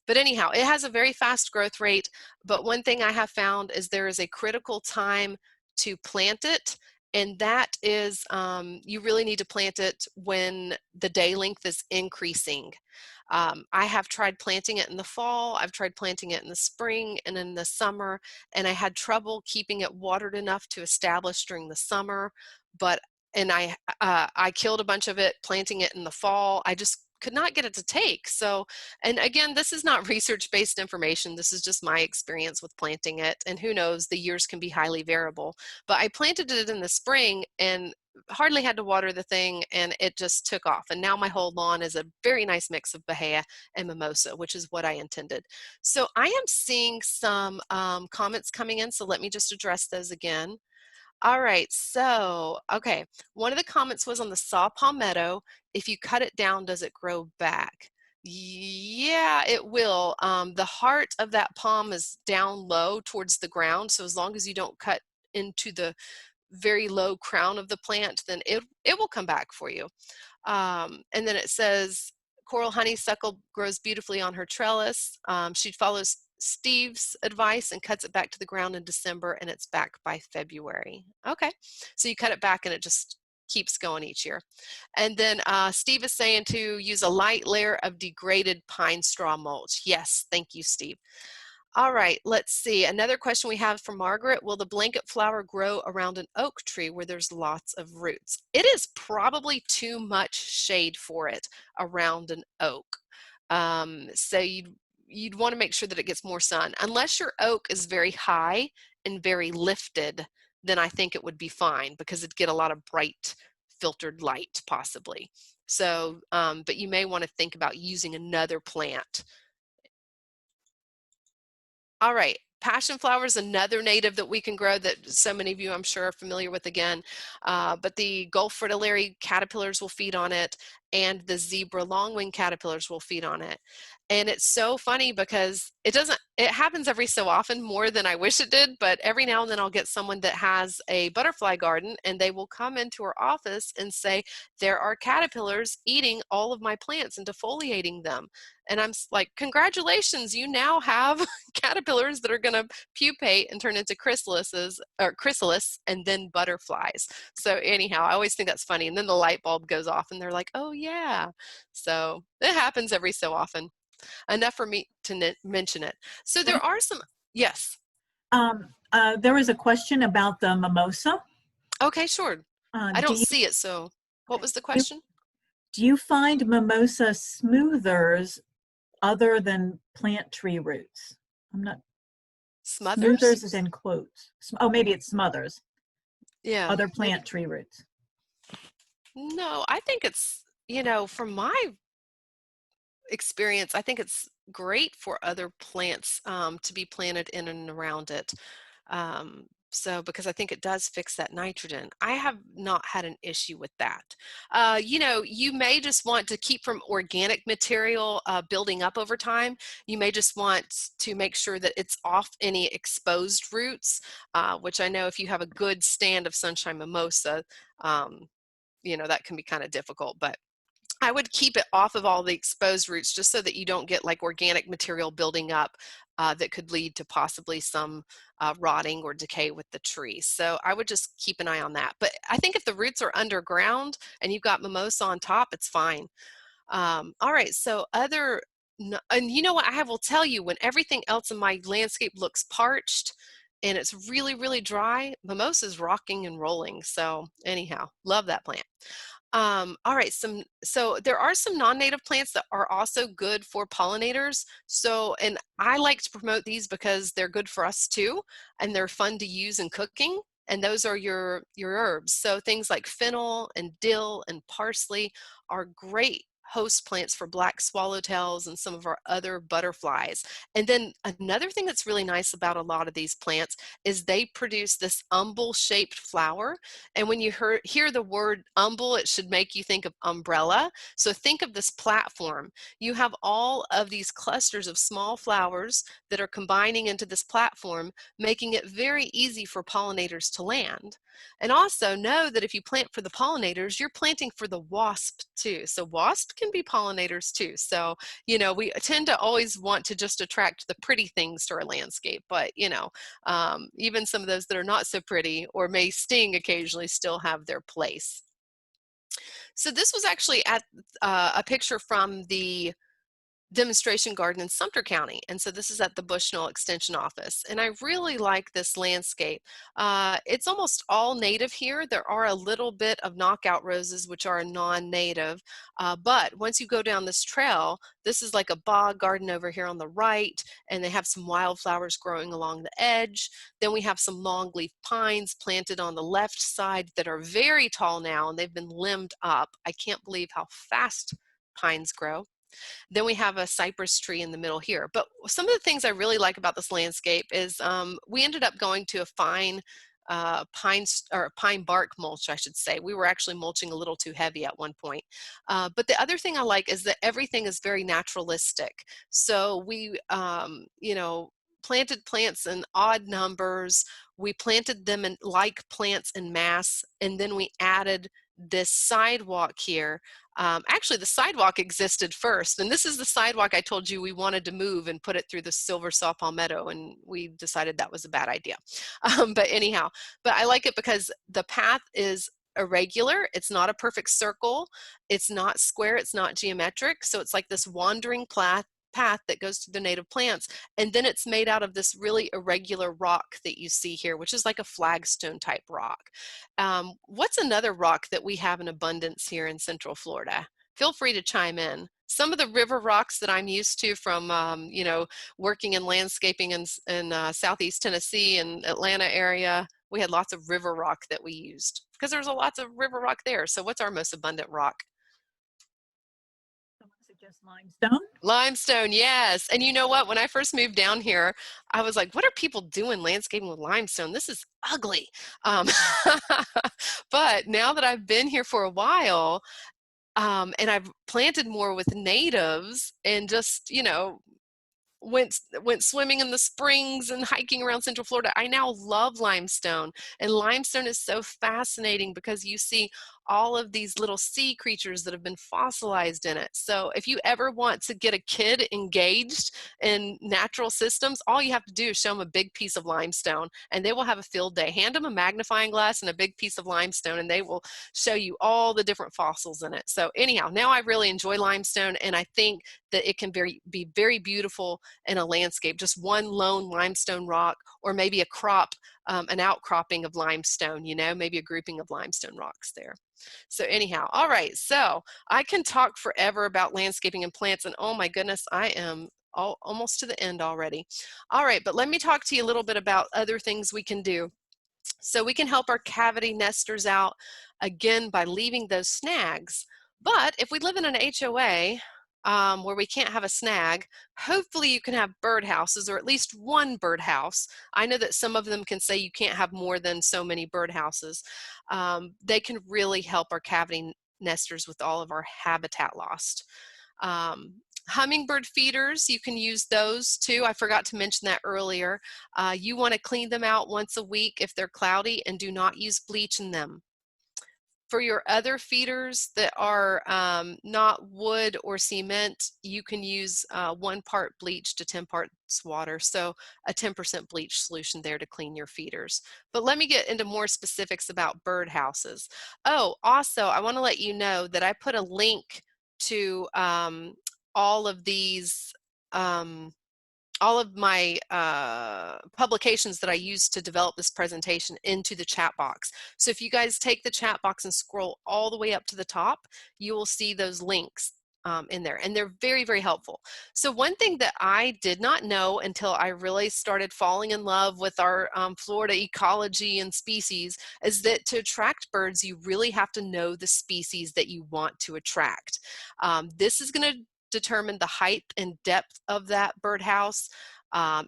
but anyhow, it has a very fast growth rate. But one thing I have found is there is a critical time to plant it. And that is, you really need to plant it when the day length is increasing. I have tried planting it in the fall, I've tried planting it in the spring and in the summer, and I had trouble keeping it watered enough to establish during the summer. But and I killed a bunch of it planting it in the fall. I just could not get it to take. So, and again, this is not research-based information. This is just my experience with planting it. And who knows, the years can be highly variable. But I planted it in the spring and hardly had to water the thing, and it just took off. And now my whole lawn is a very nice mix of bahia and mimosa, which is what I intended. So I am seeing some comments coming in, so let me just address those again. All right, so, okay, one of the comments was on the saw palmetto. If you cut it down, does it grow back? Yeah, it will. The heart of that palm is down low towards the ground, so as long as you don't cut into the very low crown of the plant, then it will come back for you. And then it says, coral honeysuckle grows beautifully on her trellis. She follows Steve's advice and cuts it back to the ground in December, and it's back by February. Okay, so you cut it back and it just keeps going each year. And then Steve is saying to use a light layer of degraded pine straw mulch. Yes, thank you, Steve. All right, let's see. Another question we have from Margaret. Will the blanket flower grow around an oak tree where there's lots of roots? It is probably too much shade for it around an oak. So you'd want to make sure that it gets more sun. Unless your oak is very high and very lifted, then I think it would be fine because it'd get a lot of bright filtered light possibly. So, but you may want to think about using another plant. All right, passion flower is another native that we can grow that so many of you I'm sure are familiar with again, but the Gulf fritillary caterpillars will feed on it, and the zebra longwing caterpillars will feed on it. And it's so funny because it happens every so often, more than I wish it did, but every now and then I'll get someone that has a butterfly garden and they will come into our office and say, there are caterpillars eating all of my plants and defoliating them. And I'm like, congratulations, you now have caterpillars that are going to pupate and turn into chrysalises, or chrysalis, and then butterflies. So anyhow, I always think that's funny. And then the light bulb goes off and they're like, oh yeah. So it happens every so often. Enough for me to mention it. So there are some, yes. There was a question about the mimosa. Okay, sure. I don't see it, so what was the question? Do you find mimosa smoothers other than plant tree roots? I'm not. Smothers? Smoothers is in quotes. Oh, maybe it's smothers. Yeah. Other plant tree roots. No, I think it's, you know, from my experience, I think it's great for other plants to be planted in and around it. So, because I think it does fix that nitrogen. I have not had an issue with that. You know, you may just want to keep from organic material building up over time. You may just want to make sure that it's off any exposed roots, which I know if you have a good stand of sunshine mimosa, you know, that can be kind of difficult, but I would keep it off of all the exposed roots just so that you don't get like organic material building up that could lead to possibly some rotting or decay with the tree. So I would just keep an eye on that. But I think if the roots are underground and you've got mimosa on top, it's fine. All right, so and you know what, will tell you when everything else in my landscape looks parched and it's really, really dry, mimosa's rocking and rolling. So anyhow, love that plant. All right, so there are some non-native plants that are also good for pollinators. So, and I like to promote these because they're good for us too, and they're fun to use in cooking. And those are your herbs. So things like fennel and dill and parsley are great host plants for black swallowtails and some of our other butterflies. And then another thing that's really nice about a lot of these plants is they produce this umbel-shaped flower. And when you hear the word umbel, it should make you think of umbrella. So think of this platform. You have all of these clusters of small flowers that are combining into this platform, making it very easy for pollinators to land. And also know that if you plant for the pollinators, you're planting for the wasp too. So wasps can be pollinators too. So, you know, we tend to always want to just attract the pretty things to our landscape, but you know, even some of those that are not so pretty or may sting occasionally still have their place. So this was actually at a picture from the demonstration garden in Sumter County. And so this is at the Bushnell Extension Office. And I really like this landscape. It's almost all native here. There are a little bit of knockout roses, which are non-native. But once you go down this trail, this is like a bog garden over here on the right, and they have some wildflowers growing along the edge. Then we have some longleaf pines planted on the left side that are very tall now, and they've been limbed up. I can't believe how fast pines grow. Then we have a cypress tree in the middle here. But some of the things I really like about this landscape is we ended up going to a fine pine bark mulch, I should say. We were actually mulching a little too heavy at one point. But the other thing I like is that everything is very naturalistic. So we, you know, planted plants in odd numbers. We planted them in like plants in mass, and then we added this sidewalk here. Actually, the sidewalk existed first, and this is the sidewalk I told you we wanted to move and put it through the silver saw palmetto, and we decided that was a bad idea. But anyhow, but I like it because the path is irregular. It's not a perfect circle. It's not square. It's not geometric. So it's like this wandering path that goes to the native plants, and then it's made out of this really irregular rock that you see here, which is like a flagstone type rock. What's another rock that we have in abundance here in Central Florida? Feel free to chime in. Some of the river rocks that I'm used to from, you know, working in landscaping in Southeast Tennessee and Atlanta area, we had lots of river rock that we used because there's a lots of river rock there. So what's our most abundant rock? Suggest limestone. Limestone, yes. And you know what? When I first moved down here, I was like, what are people doing landscaping with limestone? This is ugly. But now that I've been here for a while, and I've planted more with natives and just, you know, went swimming in the springs and hiking around Central Florida, I now love limestone. And limestone is so fascinating because you see all of these little sea creatures that have been fossilized in it. So if you ever want to get a kid engaged in natural systems, all you have to do is show them a big piece of limestone and they will have a field day. Hand them a magnifying glass and a big piece of limestone and they will show you all the different fossils in it. So anyhow, now I really enjoy limestone, and I think that it can be very beautiful in a landscape, just one lone limestone rock, or maybe a crop, an outcropping of limestone, you know, maybe a grouping of limestone rocks there. So anyhow, all right, so I can talk forever about landscaping and plants, and oh my goodness, I am almost to the end already. All right, but let me talk to you a little bit about other things we can do. So we can help our cavity nesters out, again, by leaving those snags. But if we live in an HOA, where we can't have a snag, hopefully you can have birdhouses, or at least one birdhouse. I know that some of them can say you can't have more than so many birdhouses. They can really help our cavity nesters with all of our habitat lost. Hummingbird feeders, you can use those too. I forgot to mention that earlier. You want to clean them out once a week if they're cloudy, and do not use bleach in them. For your other feeders that are not wood or cement, you can use 1 part bleach to 10 parts water, so a 10% bleach solution there to clean your feeders. But let me get into more specifics about birdhouses. Oh, also, I want to let you know that I put a link to all of these all of my publications that I used to develop this presentation into the chat box. So if you guys take the chat box and scroll all the way up to the top, you will see those links in there, and they're very, very helpful. So one thing that I did not know until I really started falling in love with our Florida ecology and species is that to attract birds, you really have to know the species that you want to attract. This is going to determine the height and depth of that birdhouse.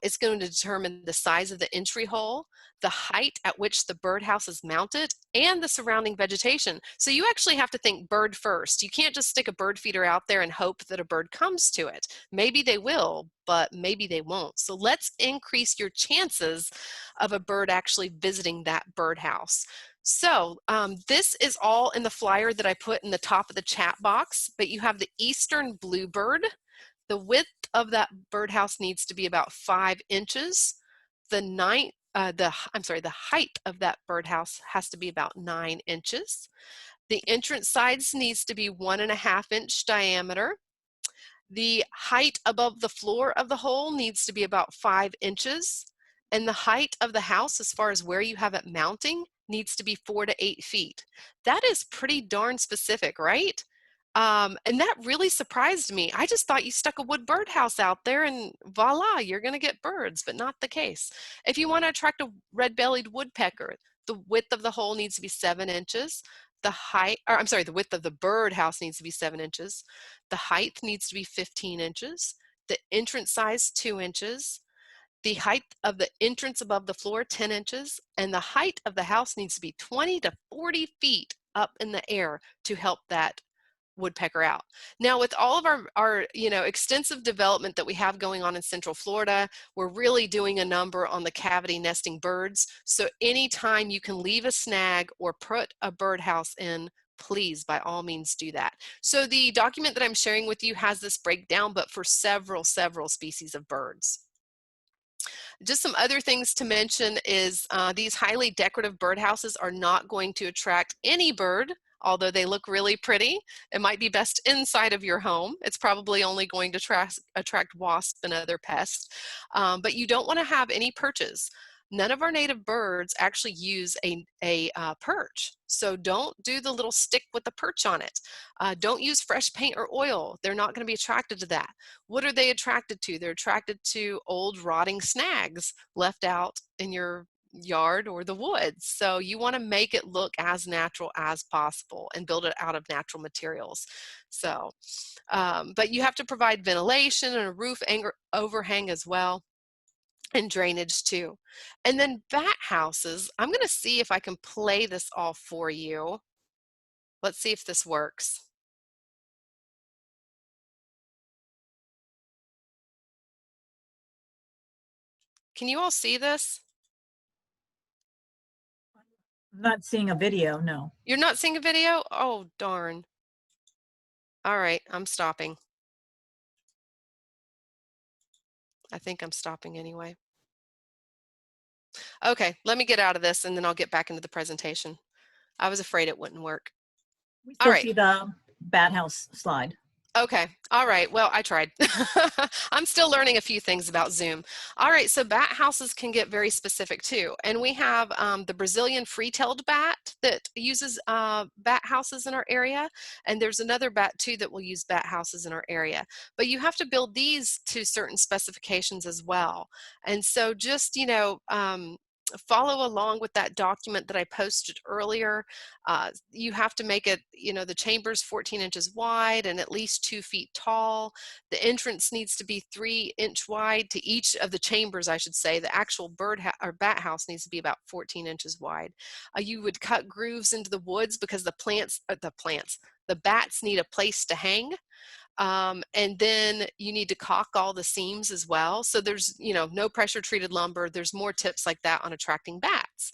It's going to determine the size of the entry hole, the height at which the birdhouse is mounted, and the surrounding vegetation. So you actually have to think bird first. You can't just stick a bird feeder out there and hope that a bird comes to it. Maybe they will, but maybe they won't. So let's increase your chances of a bird actually visiting that birdhouse. So this is all in the flyer that I put in the top of the chat box, but you have the eastern bluebird. The width of that birdhouse needs to be about 5 inches. The height of that birdhouse has to be about 9 inches. The entrance sides needs to be 1.5 inch diameter. The height above the floor of the hole needs to be about 5 inches. And the height of the house, as far as where you have it mounting, needs to be 4 to 8 feet. That is pretty darn specific, right? And that really surprised me. I just thought you stuck a wood birdhouse out there and voila, you're going to get birds, but not the case. If you want to attract a red-bellied woodpecker, the width of the hole needs to be 7 inches. The width of the birdhouse needs to be 7 inches. The height needs to be 15 inches. The entrance size, 2 inches. The height of the entrance above the floor, 10 inches. And the height of the house needs to be 20 to 40 feet up in the air to help that woodpecker out. Now, with all of our extensive development that we have going on in Central Florida, we're really doing a number on the cavity nesting birds. So anytime you can leave a snag or put a birdhouse in, please, by all means, do that. So the document that I'm sharing with you has this breakdown, but for several species of birds. Just some other things to mention is these highly decorative birdhouses are not going to attract any bird, although they look really pretty. It might be best inside of your home. It's probably only going to attract wasps and other pests, but you don't want to have any perches. None of our native birds actually use a perch, so don't do the little stick with the perch on it. Don't use fresh paint or oil. They're not going to be attracted to that. What are they attracted to? They're attracted to old rotting snags left out in your yard or the woods. So you want to make it look as natural as possible and build it out of natural materials. So, but you have to provide ventilation and a roof overhang as well, and drainage too. And then bat houses, I'm going to see if I can play this all for you. Let's see if this works. Can you all see this? I'm not seeing a video, no. You're not seeing a video? Oh, darn. All right, I'm stopping. I think I'm stopping anyway. Okay, let me get out of this and then I'll get back into the presentation. I was afraid it wouldn't work. We All still right. see the bat house slide. Okay. All right. Well, I tried. I'm still learning a few things about Zoom. All right. So bat houses can get very specific too. And we have the Brazilian free-tailed bat that uses bat houses in our area. And there's another bat too that will use bat houses in our area. But you have to build these to certain specifications as well. And so just, follow along with that document that I posted earlier. You have to make it, the chamber's 14 inches wide and at least 2 feet tall. The entrance needs to be 3-inch wide to each of the chambers, I should say. The actual or bat house needs to be about 14 inches wide. You would cut grooves into the woods because the bats need a place to hang. And then you need to caulk all the seams as well. So there's, no pressure treated lumber. There's more tips like that on attracting bats.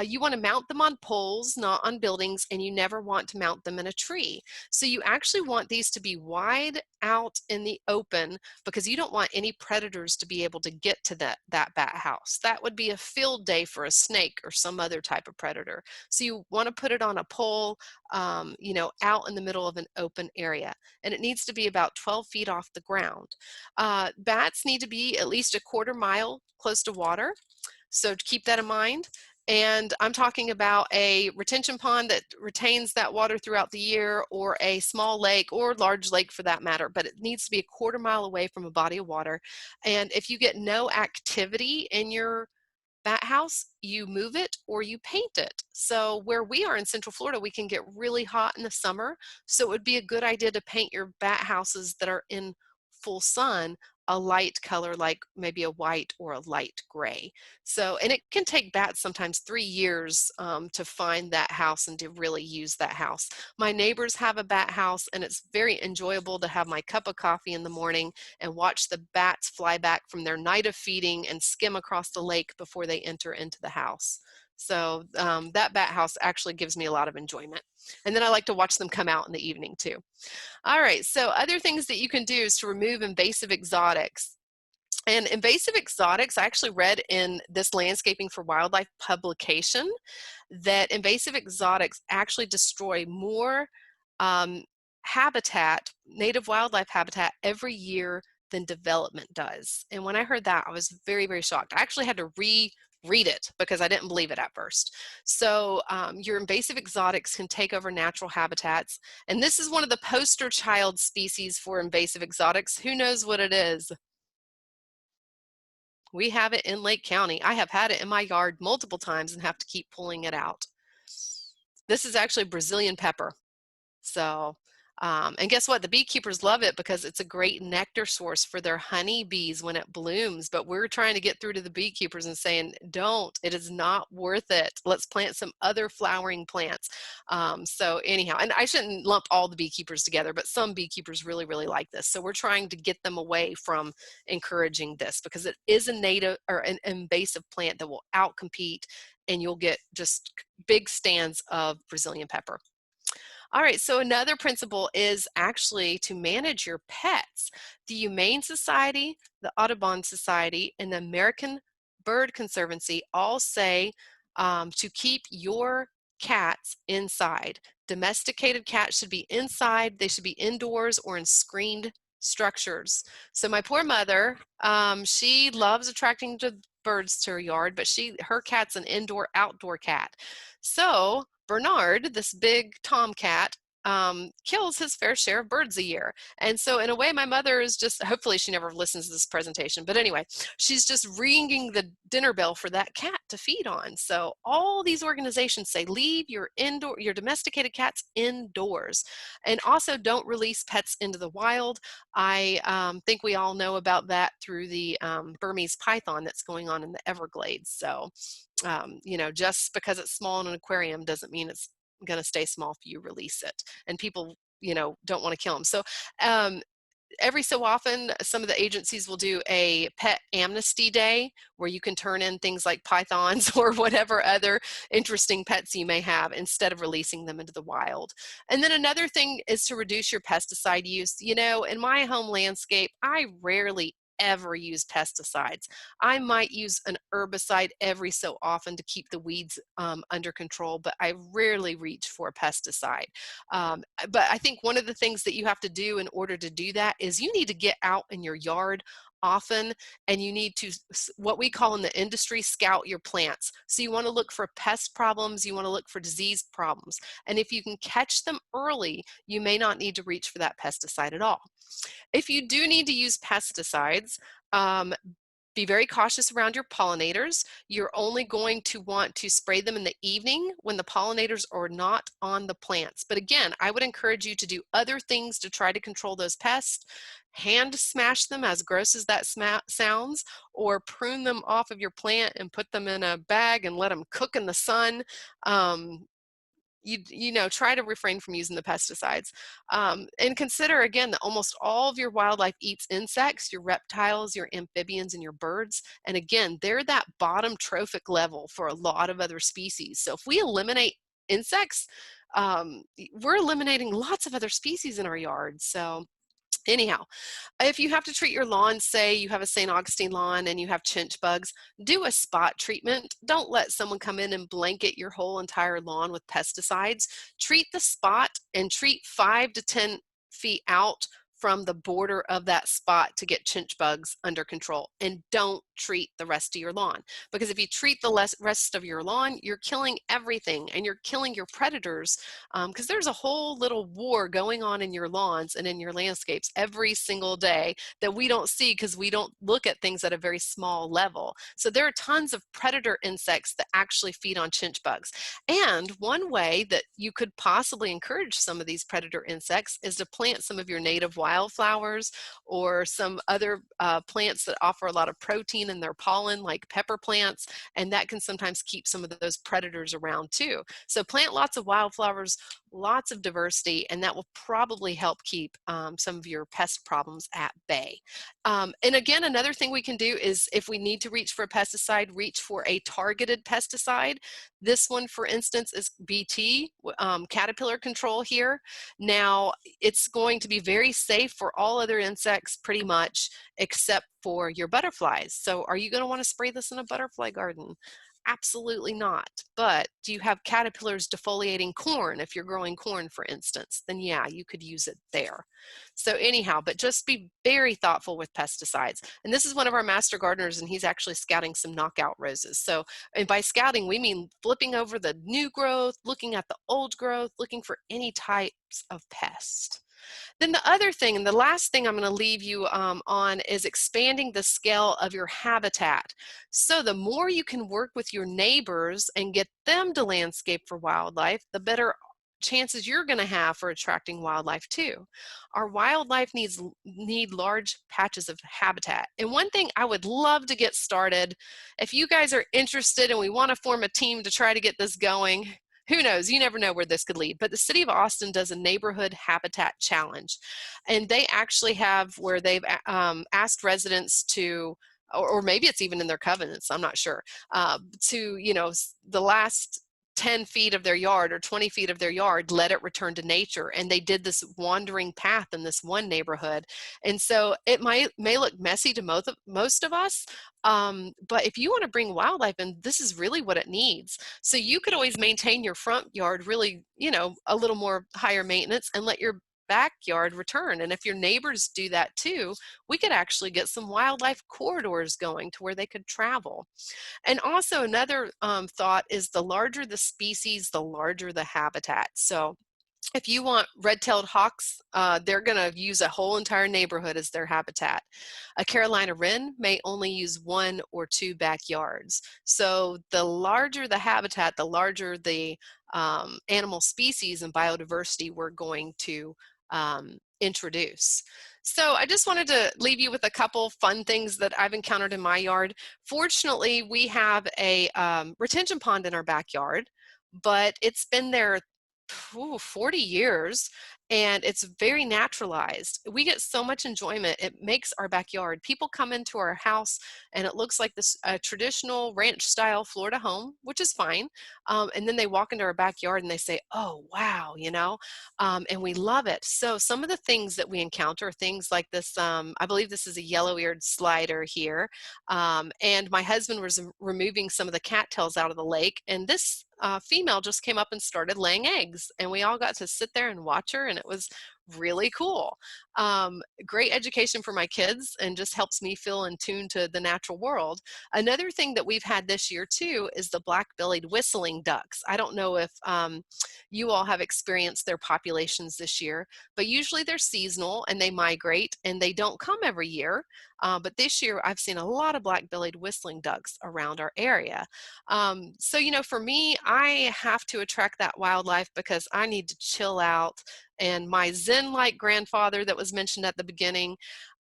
You want to mount them on poles, not on buildings, and you never want to mount them in a tree. So you actually want these to be wide out in the open because you don't want any predators to be able to get to that bat house. That would be a field day for a snake or some other type of predator. So you want to put it on a pole, out in the middle of an open area. And it needs to be about 12 feet off the ground. Bats need to be at least a 1/4 mile close to water. So to keep that in mind. And I'm talking about a retention pond that retains that water throughout the year, or a small lake or large lake for that matter, but it needs to be a 1/4 mile away from a body of water. And if you get no activity in your bat house, you move it or you paint it. So where we are in Central Florida, we can get really hot in the summer. So it would be a good idea to paint your bat houses that are in full sun a light color, like maybe a white or a light gray. So, and it can take bats sometimes 3 years to find that house and to really use that house. My neighbors have a bat house, and it's very enjoyable to have my cup of coffee in the morning and watch the bats fly back from their night of feeding and skim across the lake before they enter into the house. So that bat house actually gives me a lot of enjoyment. And then I like to watch them come out in the evening too. All right, so other things that you can do is to remove invasive exotics. And invasive exotics, I actually read in this Landscaping for Wildlife publication that invasive exotics actually destroy more habitat, native wildlife habitat, every year than development does. And when I heard that, I was very, very shocked. I actually had to read it because I didn't believe it at first. So your invasive exotics can take over natural habitats. And this is one of the poster child species for invasive exotics. Who knows what it is? We have it in Lake County. I have had it in my yard multiple times and have to keep pulling it out. This is actually Brazilian pepper. So, and guess what? The beekeepers love it because it's a great nectar source for their honey bees when it blooms. But we're trying to get through to the beekeepers and saying, don't, it is not worth it. Let's plant some other flowering plants. So anyhow, and I shouldn't lump all the beekeepers together, but some beekeepers really, really like this. So we're trying to get them away from encouraging this because it is a native or an invasive plant that will outcompete, and you'll get just big stands of Brazilian pepper. All right, so another principle is actually to manage your pets. The Humane Society, the Audubon Society, and the American Bird Conservancy all say to keep your cats inside. Domesticated cats should be inside. They should be indoors or in screened structures. So my poor mother, she loves attracting birds to her yard, but her cat's an indoor-outdoor cat. So Bernard, this big tomcat, kills his fair share of birds a year. And so in a way, my mother is just, hopefully she never listens to this presentation, but anyway, she's just ringing the dinner bell for that cat to feed on. So all these organizations say, leave your domesticated cats indoors. And also don't release pets into the wild. I think we all know about that through the Burmese python that's going on in the Everglades. So just because it's small in an aquarium doesn't mean it's going to stay small if you release it. And people, don't want to kill them. So every so often, some of the agencies will do a pet amnesty day where you can turn in things like pythons or whatever other interesting pets you may have instead of releasing them into the wild. And then another thing is to reduce your pesticide use. In my home landscape, I rarely ever use pesticides. I might use an herbicide every so often to keep the weeds under control, but I rarely reach for a pesticide. But I think one of the things that you have to do in order to do that is you need to get out in your yard often, and you need to, what we call in the industry, scout your plants. So you want to look for pest problems, you want to look for disease problems. And if you can catch them early, you may not need to reach for that pesticide at all. If you do need to use pesticides, Be very cautious around your pollinators. You're only going to want to spray them in the evening when the pollinators are not on the plants. But again, I would encourage you to do other things to try to control those pests. Hand smash them, as gross as that sounds, or prune them off of your plant and put them in a bag and let them cook in the sun. You know, try to refrain from using the pesticides. And consider again that almost all of your wildlife eats insects, your reptiles, your amphibians, and your birds. And again, they're that bottom trophic level for a lot of other species. So if we eliminate insects, we're eliminating lots of other species in our yard. So anyhow, if you have to treat your lawn, say you have a St. Augustine lawn and you have chinch bugs, do a spot treatment. Don't let someone come in and blanket your whole entire lawn with pesticides. Treat the spot and treat 5 to 10 feet out from the border of that spot to get chinch bugs under control. And don't treat the rest of your lawn, because if you treat the rest of your lawn, you're killing everything, and you're killing your predators, because there's a whole little war going on in your lawns and in your landscapes every single day that we don't see because we don't look at things at a very small level. So there are tons of predator insects that actually feed on chinch bugs. And one way that you could possibly encourage some of these predator insects is to plant some of your native wildflowers or some other plants that offer a lot of protein in their pollen, like pepper plants, and that can sometimes keep some of those predators around too. So plant lots of wildflowers, lots of diversity, and that will probably help keep some of your pest problems at bay. And again, another thing we can do is, if we need to reach for a pesticide, reach for a targeted pesticide. This one, for instance, is BT, caterpillar control here. Now, it's going to be very safe for all other insects pretty much, except for your butterflies. So are you going to want to spray this in a butterfly garden? Absolutely not. But do you have caterpillars defoliating corn? If you're growing corn, for instance, then yeah, you could use it there. So anyhow, but just be very thoughtful with pesticides. And this is one of our master gardeners, and he's actually scouting some knockout roses. So, and by scouting, we mean flipping over the new growth, looking at the old growth, looking for any types of pest. Then the other thing, and the last thing I'm going to leave you on, is expanding the scale of your habitat. So the more you can work with your neighbors and get them to landscape for wildlife, the better chances you're going to have for attracting wildlife too. Our wildlife need large patches of habitat. And one thing I would love to get started, if you guys are interested and we want to form a team to try to get this going, who knows, you never know where this could lead, but the city of Austin does a neighborhood habitat challenge. And they actually have where they've asked residents to, or maybe it's even in their covenants, I'm not sure, to, you know, the last 10 feet of their yard or 20 feet of their yard, let it return to nature. And they did this wandering path in this one neighborhood. And so it may look messy to most of us, but if you want to bring wildlife in, this is really what it needs. So you could always maintain your front yard really, you know, a little more higher maintenance, and let your backyard return. And if your neighbors do that too, we could actually get some wildlife corridors going to where they could travel. And also another thought is, the larger the species, the larger the habitat. So if you want red-tailed hawks, they're going to use a whole entire neighborhood as their habitat. A Carolina wren may only use 1 or 2 backyards. So the larger the habitat, the larger the animal species and biodiversity we're going to introduce. So I just wanted to leave you with a couple fun things that I've encountered in my yard. Fortunately, we have a retention pond in our backyard, but it's been there 40 years, and it's very naturalized. We get so much enjoyment. It makes our backyard. People come into our house and it looks like this traditional ranch style Florida home, which is fine. And then they walk into our backyard and they say, oh, wow, you know, and we love it. So some of the things that we encounter are things like this. I believe this is a yellow-eared slider here. And my husband was removing some of the cattails out of the lake, and this female just came up and started laying eggs, and we all got to sit there and watch her, and it was really cool. Great education for my kids, and just helps me feel in tune to the natural world. Another thing that we've had this year too is the black-bellied whistling ducks. I don't know if you all have experienced their populations this year, but usually they're seasonal and they migrate, and they don't come every year. But this year I've seen a lot of black-bellied whistling ducks around our area. So, for me, I have to attract that wildlife because I need to chill out. And my Zen-like grandfather that was mentioned at the beginning,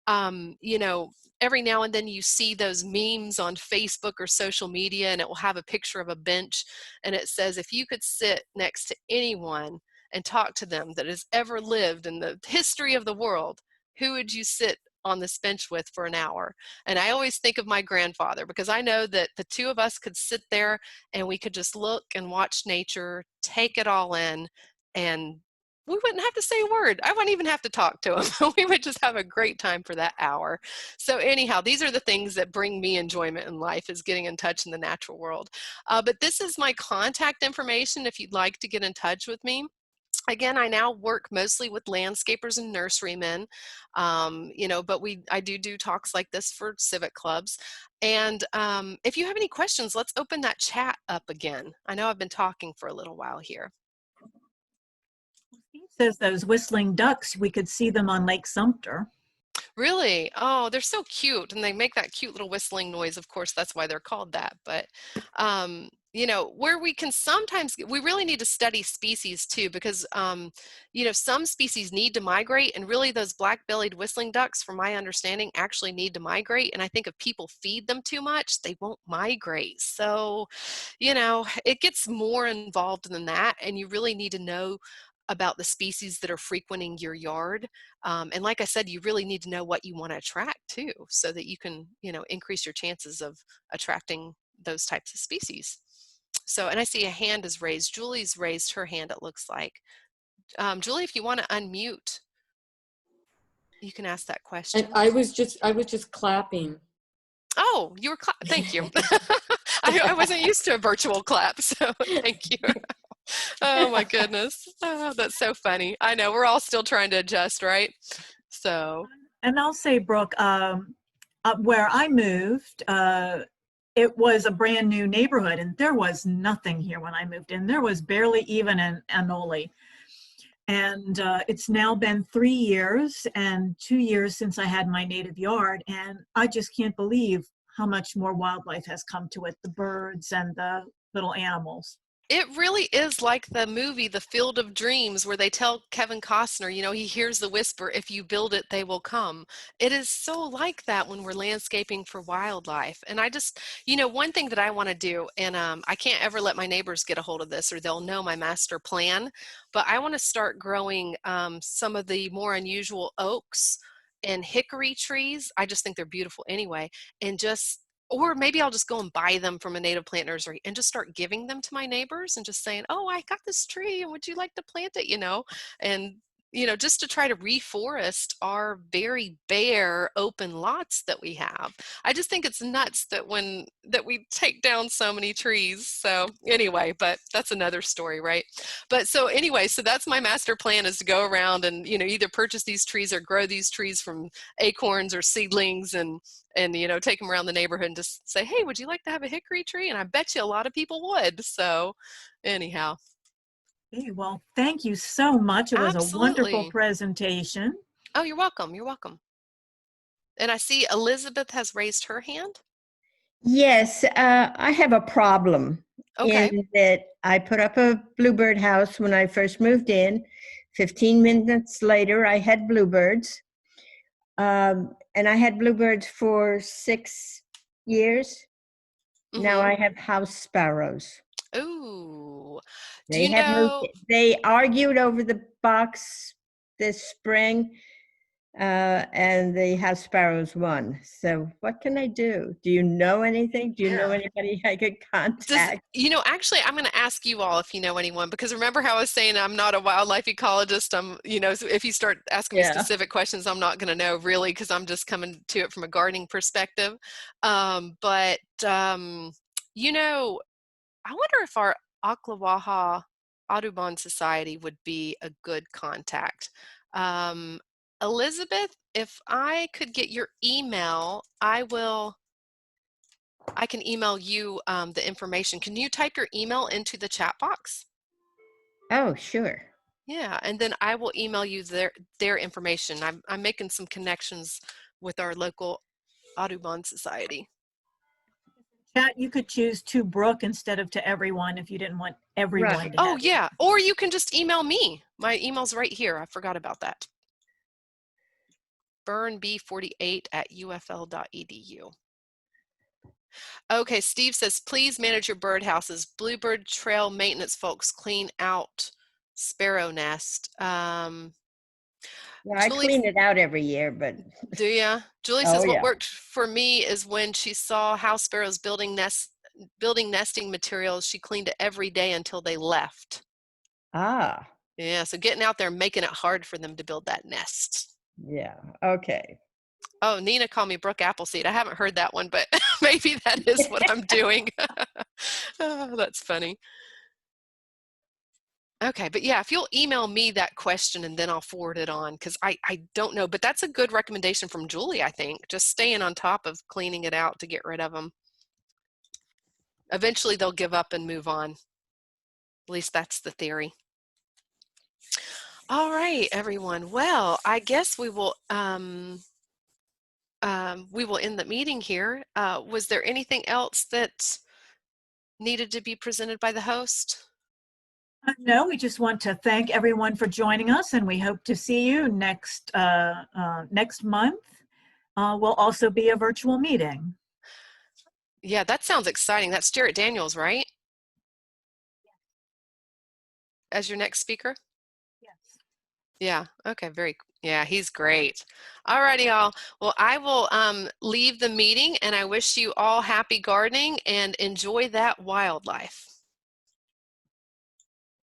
um, you know, every now and then you see those memes on Facebook or social media, and it will have a picture of a bench, and it says, if you could sit next to anyone and talk to them that has ever lived in the history of the world, who would you sit on this bench with for an hour? And I always think of my grandfather, because I know that the two of us could sit there and we could just look and watch nature, take it all in, and we wouldn't have to say a word. I wouldn't even have to talk to him. We would just have a great time for that hour. So anyhow, these are the things that bring me enjoyment in life, is getting in touch in the natural world. But this is my contact information if you'd like to get in touch with me. Again, I now work mostly with landscapers and nurserymen, but I do talks like this for civic clubs. And if you have any questions, let's open that chat up again. I know I've been talking for a little while here. He says those whistling ducks, we could see them on Lake Sumter. Really? Oh, they're so cute, and they make that cute little whistling noise. Of course, that's why they're called that. But where we can sometimes, we really need to study species too, because some species need to migrate, and really those black-bellied whistling ducks, from my understanding, actually need to migrate. And I think if people feed them too much, they won't migrate. So, it gets more involved than that, and you really need to know about the species that are frequenting your yard. And like I said, you really need to know what you want to attract too, so that you can, increase your chances of attracting those types of species. So, and I see a hand is raised. Julie's raised her hand, it looks like. Julie, if you want to unmute, you can ask that question. I was just clapping. Oh, you were thank you. I wasn't used to a virtual clap, so thank you. Oh my goodness. Oh, that's so funny. I know we're all still trying to adjust, right? So. And I'll say, Brooke, where I moved, it was a brand new neighborhood, and there was nothing here when I moved in. There was barely even an anole. And it's now been 3 years and 2 years since I had my native yard, and I just can't believe how much more wildlife has come to it, the birds and the little animals. It really is like the movie, The Field of Dreams, where they tell Kevin Costner, he hears the whisper, if you build it, they will come. It is so like that when we're landscaping for wildlife. And I just, one thing that I want to do, and I can't ever let my neighbors get a hold of this or they'll know my master plan, but I want to start growing some of the more unusual oaks and hickory trees. I just think they're beautiful anyway. Or maybe I'll just go and buy them from a native plant nursery and just start giving them to my neighbors and just saying, oh, I got this tree and would you like to plant it, and, just to try to reforest our very bare open lots that we have. I just think it's nuts that we take down so many trees. So anyway, but that's another story, right? But so anyway, so that's my master plan, is to go around and, either purchase these trees or grow these trees from acorns or seedlings and take them around the neighborhood and just say, hey, would you like to have a hickory tree? And I bet you a lot of people would. So anyhow. Hey, well, thank you so much. It was a wonderful presentation. Oh, you're welcome. You're welcome. And I see Elizabeth has raised her hand. Yes, I have a problem. Okay. In that I put up a bluebird house when I first moved in. 15 minutes later, I had bluebirds. And I had bluebirds for 6 years. Mm-hmm. Now I have house sparrows. Ooh. They argued over the box this spring, and the house sparrows won. So what can I do? Do you know anything? Do you know anybody I could contact? Actually, I'm going to ask you all if you know anyone, because remember how I was saying I'm not a wildlife ecologist. So if you start asking me specific questions, I'm not going to know really, because I'm just coming to it from a gardening perspective. I wonder if our Ocklawaha Audubon Society would be a good contact. Elizabeth, if I could get your email, I can email you the information. Can you type your email into the chat box? Oh, sure. Yeah, and then I will email you their information. I'm making some connections with our local Audubon Society. Chat, you could choose to Brooke instead of to everyone if you didn't want everyone Right. to Oh, have it. yeah. Or you can just email me. My email's right here. I forgot about that. burnb48@ufl.edu. Okay, Steve says, please manage your birdhouses. Bluebird Trail maintenance folks clean out sparrow nest. Yeah, I Julie, clean it out every year, but do ya? Julie oh says, what yeah. worked for me is when she saw house sparrows building nesting materials, she cleaned it every day until they left. Ah, Yeah, so getting out there and making it hard for them to build that nest. yeah. Okay. Oh, Nina called me Brooke Appleseed. I haven't heard that one, but maybe that is what I'm doing. Oh, that's funny. Okay, but yeah, if you'll email me that question and then I'll forward it on, because I don't know, but that's a good recommendation from Julie, I think. Just staying on top of cleaning it out to get rid of them. Eventually they'll give up and move on. At least that's the theory. All right, everyone. Well, I guess we will end the meeting here. Was there anything else that needed to be presented by the host? No, we just want to thank everyone for joining us, and we hope to see you next month. Will also be a virtual meeting. Yeah, that sounds exciting. That's Jarrett Daniels, right? As your next speaker? Yes. Yeah, okay, yeah, he's great. All righty, y'all. Well, I will leave the meeting, and I wish you all happy gardening and enjoy that wildlife.